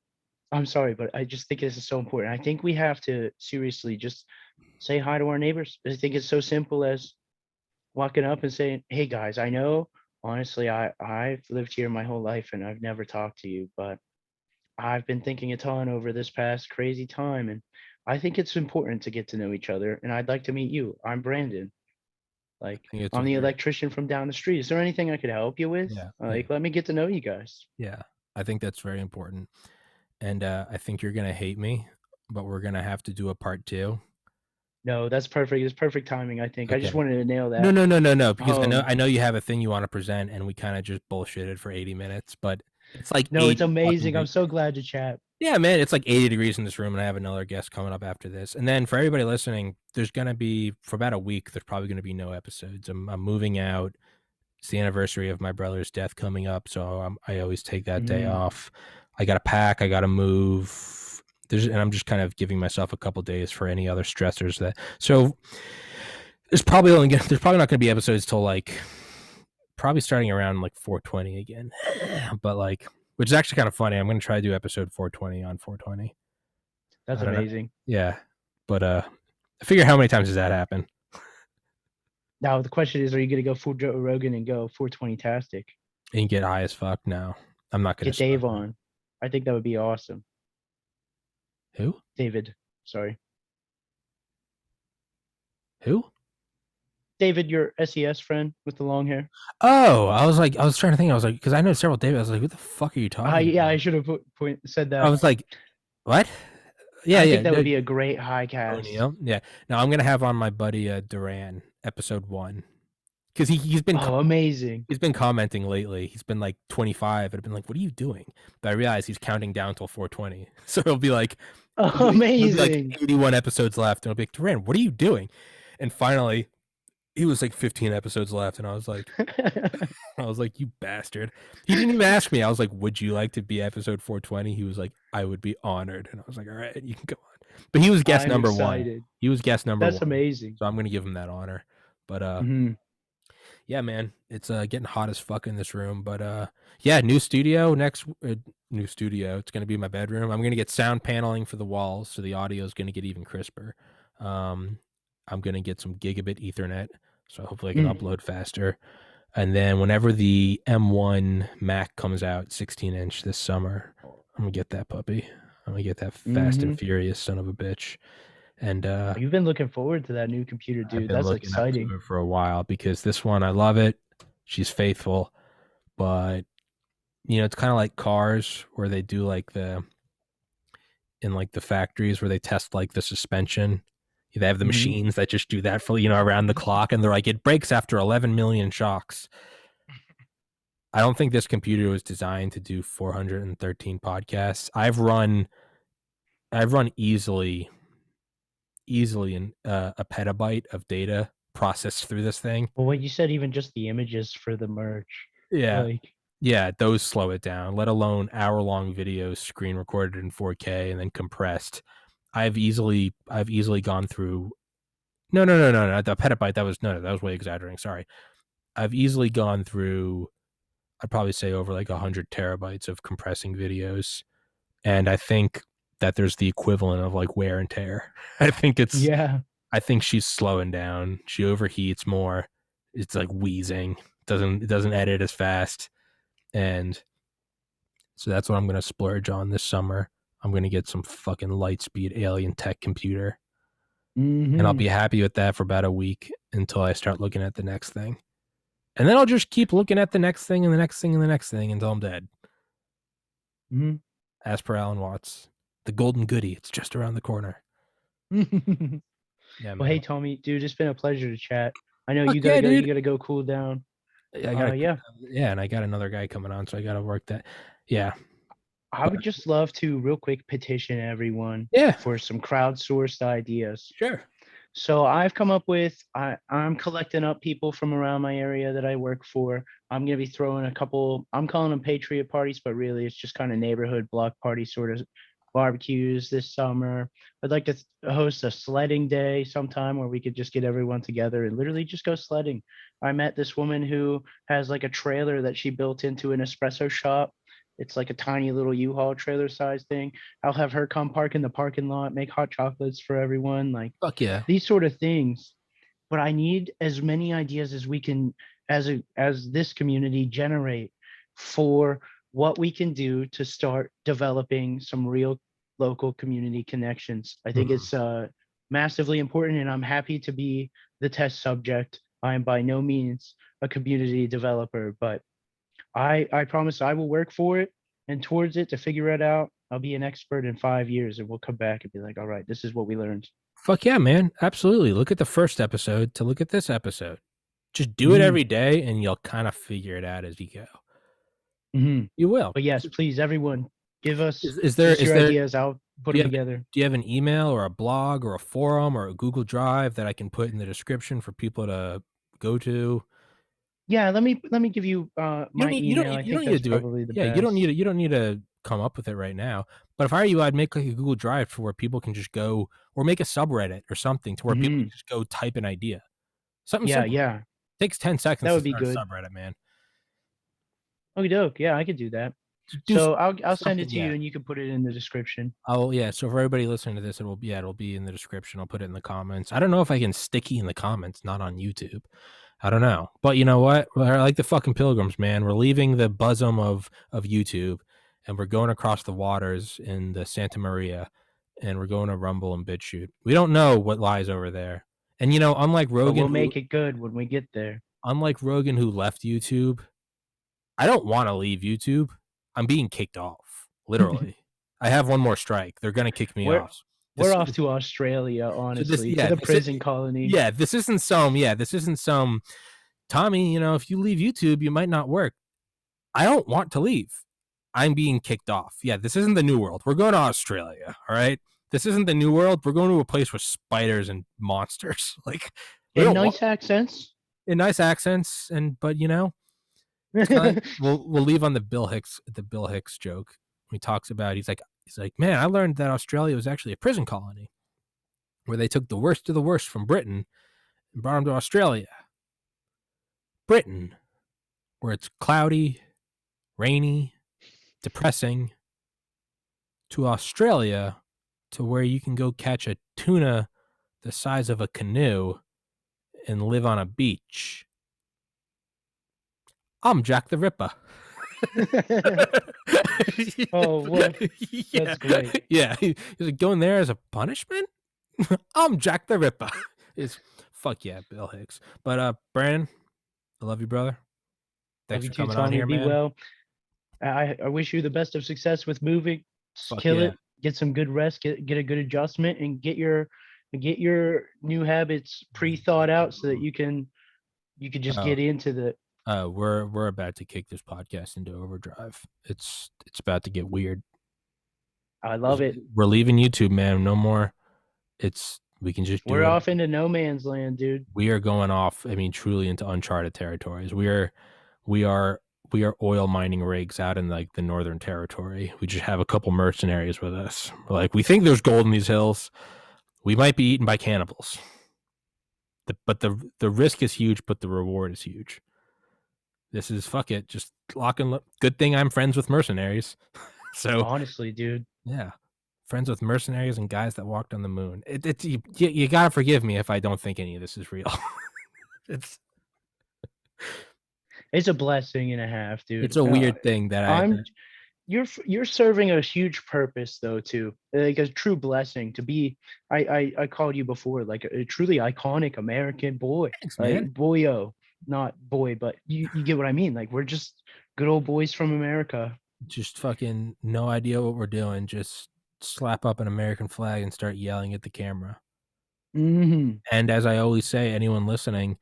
I'm sorry, but I just think this is so important. I think we have to seriously just say hi to our neighbors. I think it's so simple as walking up and saying, "Hey guys, I know honestly I've lived here my whole life and I've never talked to you, but I've been thinking a ton over this past crazy time, and I think it's important to get to know each other, and I'd like to meet you. I'm Brandon. Like, I think it's a I'm the very electrician from down the street. Is there anything I could help you with? yeah, Like, let me get to know you guys." yeah. I think that's very important. And I think you're gonna hate me, but we're gonna have to do a part 2. No, that's perfect. It's perfect timing, I think. I just Okay. wanted to nail No, that no, no, no, no. Because home. I know you have a thing you want to present, and we kind of just bullshitted for 80 minutes, but it's like No, it's 80 fucking amazing. I'm so glad to chat. Yeah, man, it's like 80 degrees in this room, and I have another guest coming up after this. And then for everybody listening, there's gonna be, for about a week, there's probably gonna be no episodes. I'm moving out. It's the anniversary of my brother's death coming up, so I always take that day Mm, off. I gotta pack. I gotta move. And I'm just kind of giving myself a couple days for any other stressors that. So there's probably not gonna be episodes till like probably starting around like 420 again, but like, which is actually kind of funny. I'm gonna try to do episode 420 on 420. that's I don't know. amazing. Yeah, but I figure how many times does that happen? Now the question is, are you gonna go full Joe Rogan and go 420-tastic? And get high as fuck? No, I'm not gonna Get start Dave that. on. I think that would be awesome. Who? David, sorry. Who? David, your SES friend with the long hair. Oh, I was trying to think. I was like, because I know several David. I was like, who the fuck are you talking Yeah, I about? should have said I that. was like, what? Yeah, I yeah. think that would be a great high cast. O'Neill. Yeah. Now I'm gonna have on my buddy Duran, episode 1, because Oh, amazing. he's been commenting lately. He's been like 25, and I've been like, what are you doing? But I realize he's counting down till 420. So Oh, he'll be like amazing. 81 episodes left, and I'll be like, Duran, what are you doing? And finally, he was like 15 episodes left, and I was like, you bastard. He didn't even ask me. I was like, would you like to be episode 420? He was like, I would be honored. And I was like, all right, you can go on. But he was guest I'm number 1. excited. He was guest number That's 1. amazing. So I'm gonna give him that honor. But Mhm. yeah, man, it's getting hot as fuck in this room. But yeah, new studio. New studio. It's gonna be my bedroom. I'm gonna get sound paneling for the walls, so the audio is gonna get even crisper. I'm gonna get some gigabit Ethernet, so hopefully I can upload faster. And then whenever the M1 Mac comes out, 16-inch this summer, I'm gonna get that puppy. I'm gonna get that Fast and Furious son of a bitch. And You've been looking forward to that new computer, I've dude. been That's looking up to exciting. her for a while, because this one, I love it. She's faithful, but it's kind of like cars, where they do like in like the factories where they test like the suspension. They have the machines that just do that for around the clock, and they're like, it breaks after 11 million shocks. I don't think this computer was designed to do 413 podcasts. I've run easily in a petabyte of data processed through this thing. Well, what you said, even just the images for the merch, Yeah. like, Yeah, those slow it down, let alone hour-long videos screen recorded in 4K and then compressed. I've easily gone through No, no, no, no, no, the petabyte, that was way exaggerating, sorry. I've easily gone through, I'd probably say over like 100 terabytes of compressing videos, and I think that there's the equivalent of like wear and tear. yeah. I think she's slowing down. She overheats more. It's like wheezing. It doesn't edit as fast. And so that's what I'm gonna splurge on this summer. I'm gonna get some fucking Lightspeed alien tech computer. And I'll Mm-hmm. be happy with that for about a week until I start looking at the next thing. And then I'll just keep looking at the next thing and the next thing and the next thing until I'm dead. Mm-hmm. As per Alan Watts. The golden goodie. It's just around the corner. Yeah, Well, hey man. Tommy, dude, it's been a pleasure to chat. I know Fuck you gotta yeah, go. You dude. gotta go cool down. I gotta Yeah, yeah, and I got another guy coming on, so I gotta work that. Yeah. I But would just love to real quick petition everyone yeah, for some crowdsourced ideas. sure. So I've come up with I'm collecting up people from around my area that I work for. I'm gonna be throwing a couple. I'm calling them patriot parties, but really it's just kind of neighborhood block party sort of barbecues this summer. I'd like to host a sledding day sometime where we could just get everyone together and literally just go sledding. I met this woman who has like a trailer that she built into an espresso shop. It's like a tiny little U-Haul trailer size thing. I'll have her come park in the parking lot, make hot chocolates for everyone. Like Fuck yeah. these sort of things. But I need as many ideas as we can as this community generate for what we can do to start developing some real local community connections. I think Mhm. it's massively important, and I'm happy to be the test subject. I am by no means a community developer, but I promise I will work for it and towards it to figure it out. I'll be an expert in 5 years, and we'll come back and be like, all right, this is what we learned. Fuck yeah, man. Absolutely. Look at the first episode to look at this episode. Just do it Mhm. every day and you'll kind of figure it out as you go. Mhm. You will. But yes, please, everyone, give us Is just is your there ideas. I'll put do you them have together. an email or a blog or a forum or a Google Drive that I can put in the description for people to go to? Yeah, let me give you my email. I You don't think need to that's do it. probably the Yeah, best. you don't need to come up with it right now. But if I were you, I'd make like a Google Drive for where people can just go, or make a subreddit or something to where people can Mhm. just go type an idea. Something Yeah, simple. yeah, Takes 10 that seconds to would be start a good. subreddit, man. Okie doke. Yeah, I could do that. Do So I'll send it something, to you, yeah. and you can put it in the description. Oh yeah, so for everybody listening to this, it'll be in the description. I'll put it in the comments. I don't know if I can sticky in the comments, not on YouTube. I don't know. But you know what? We're like the fucking pilgrims, man. We're leaving the bosom of YouTube and we're going across the waters in the Santa Maria and we're going to Rumble and BitChute. We don't know what lies over there. And But we'll make it good when we get there. Unlike Rogan who left YouTube, I don't want to leave YouTube. I'm being kicked off, literally. I have one more strike. They're going to kick me we're off. we're This off to Australia, so this honestly, to yeah, the this prison colony. yeah, this isn't some Tommy, if you leave YouTube, you might not work. I don't want to leave. I'm being kicked off. Yeah, this isn't the new world. We're going to Australia, all right? This isn't the new world. We're going to a place with spiders and monsters. Like we In don't want nice accents. in nice accents but it's kind of like we'll leave on the Bill Hicks joke. He talks about he's like, "Man, I learned that Australia was actually a prison colony where they took the worst of the worst from Britain and brought them to Australia. Britain, where it's cloudy, rainy, depressing, to Australia, to where you can go catch a tuna the size of a canoe and live on a beach. I'm Jack the Ripper." Oh, what? Yeah, That's great. yeah. He's like, going there as a punishment. I'm Jack the Ripper. It's fuck yeah, Bill Hicks. But Brandon, I love you, brother. Love Thanks you for too, coming on Tommy. here, Be man. well. I wish you the best of success with moving. Just Fuck kill yeah. it. Get some good rest. Get a good adjustment, and get your new habits pre-thought out so that you can just Oh, get into the We're about to kick this podcast into overdrive. It's about to get weird. I love it. We're leaving YouTube, man. No more. We can just do We're it. off into no man's land, dude. We are going off. I mean, truly into uncharted territories. We are oil mining rigs out in like the Northern Territory. We just have a couple mercenaries with us. Like, we think there's gold in these hills. We might be eaten by cannibals. But the risk is huge, but the reward is huge. This is fuck it. Just lock and look. Good thing I'm friends with mercenaries. So Honestly, dude. yeah, friends with mercenaries and guys that walked on the moon. You gotta forgive me if I don't think any of this is real. it's It's a blessing and a half, dude. it's a weird thing that I'm you're serving a huge purpose though too, like a true blessing to be. I called you before like a truly iconic American boy, thanks, like man. boyo, not boy, but you get what I mean. Like we're just good old boys from America. Just fucking no idea what we're doing. Just slap up an American flag and start yelling at the camera. Hmm. And as I always say, anyone listening,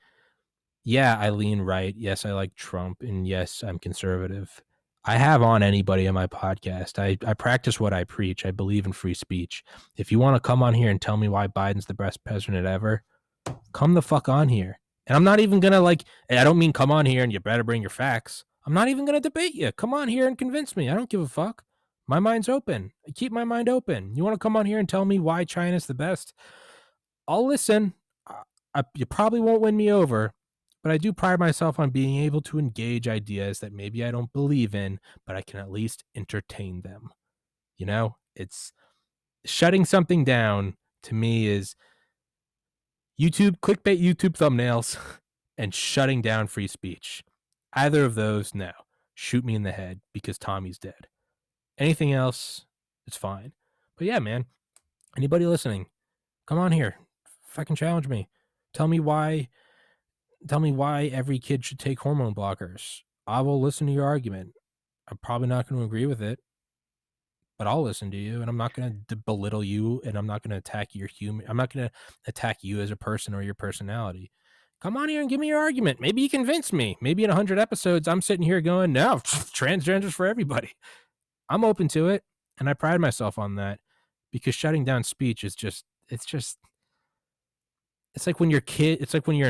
yeah, I lean right. Yes, I like Trump. And yes, I'm conservative. I have on anybody on my podcast. I practice what I preach. I believe in free speech. If you want to come on here and tell me why Biden's the best president ever, come the fuck on here. And I'm not even going to I don't mean come on here and you better bring your facts. I'm not even going to debate you. Come on here and convince me. I don't give a fuck. My mind's open. I keep my mind open. You want to come on here and tell me why China's the best? I'll listen. You probably won't win me over, but I do pride myself on being able to engage ideas that maybe I don't believe in, but I can at least entertain them. You know, it's shutting something down to me is YouTube, clickbait YouTube thumbnails, and shutting down free speech. Either of those, no. Shoot me in the head because Tommy's dead. Anything else, it's fine. But yeah, man, anybody listening, come on here. Fucking challenge me. Tell me why every kid should take hormone blockers. I will listen to your argument. I'm probably not going to agree with it, but I'll listen to you, and I'm not going to belittle you, and I'm not going to attack your human. I'm not going to attack you as a person or your personality. Come on here and give me your argument. Maybe you convince me. Maybe in 100 episodes, I'm sitting here going, no, transgenders for everybody. I'm open to it, and I pride myself on that because shutting down speech is it's like when you're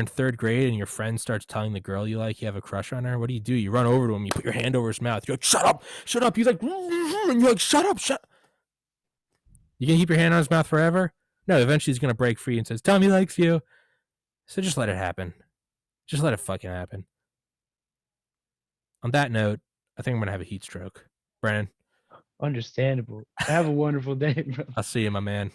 in third grade and your friend starts telling the girl you like you have a crush on her. What do? You run over to him, you put your hand over his mouth. You're like, shut up. He's like, and you're like, shut up. You gonna keep your hand on his mouth forever? No, eventually he's gonna break free and says, Tommy likes you. So just let it happen. Just let it fucking happen. On that note, I think I'm gonna have a heat stroke. Brandon, Understandable. Have a wonderful day, bro. I'll see you, my man.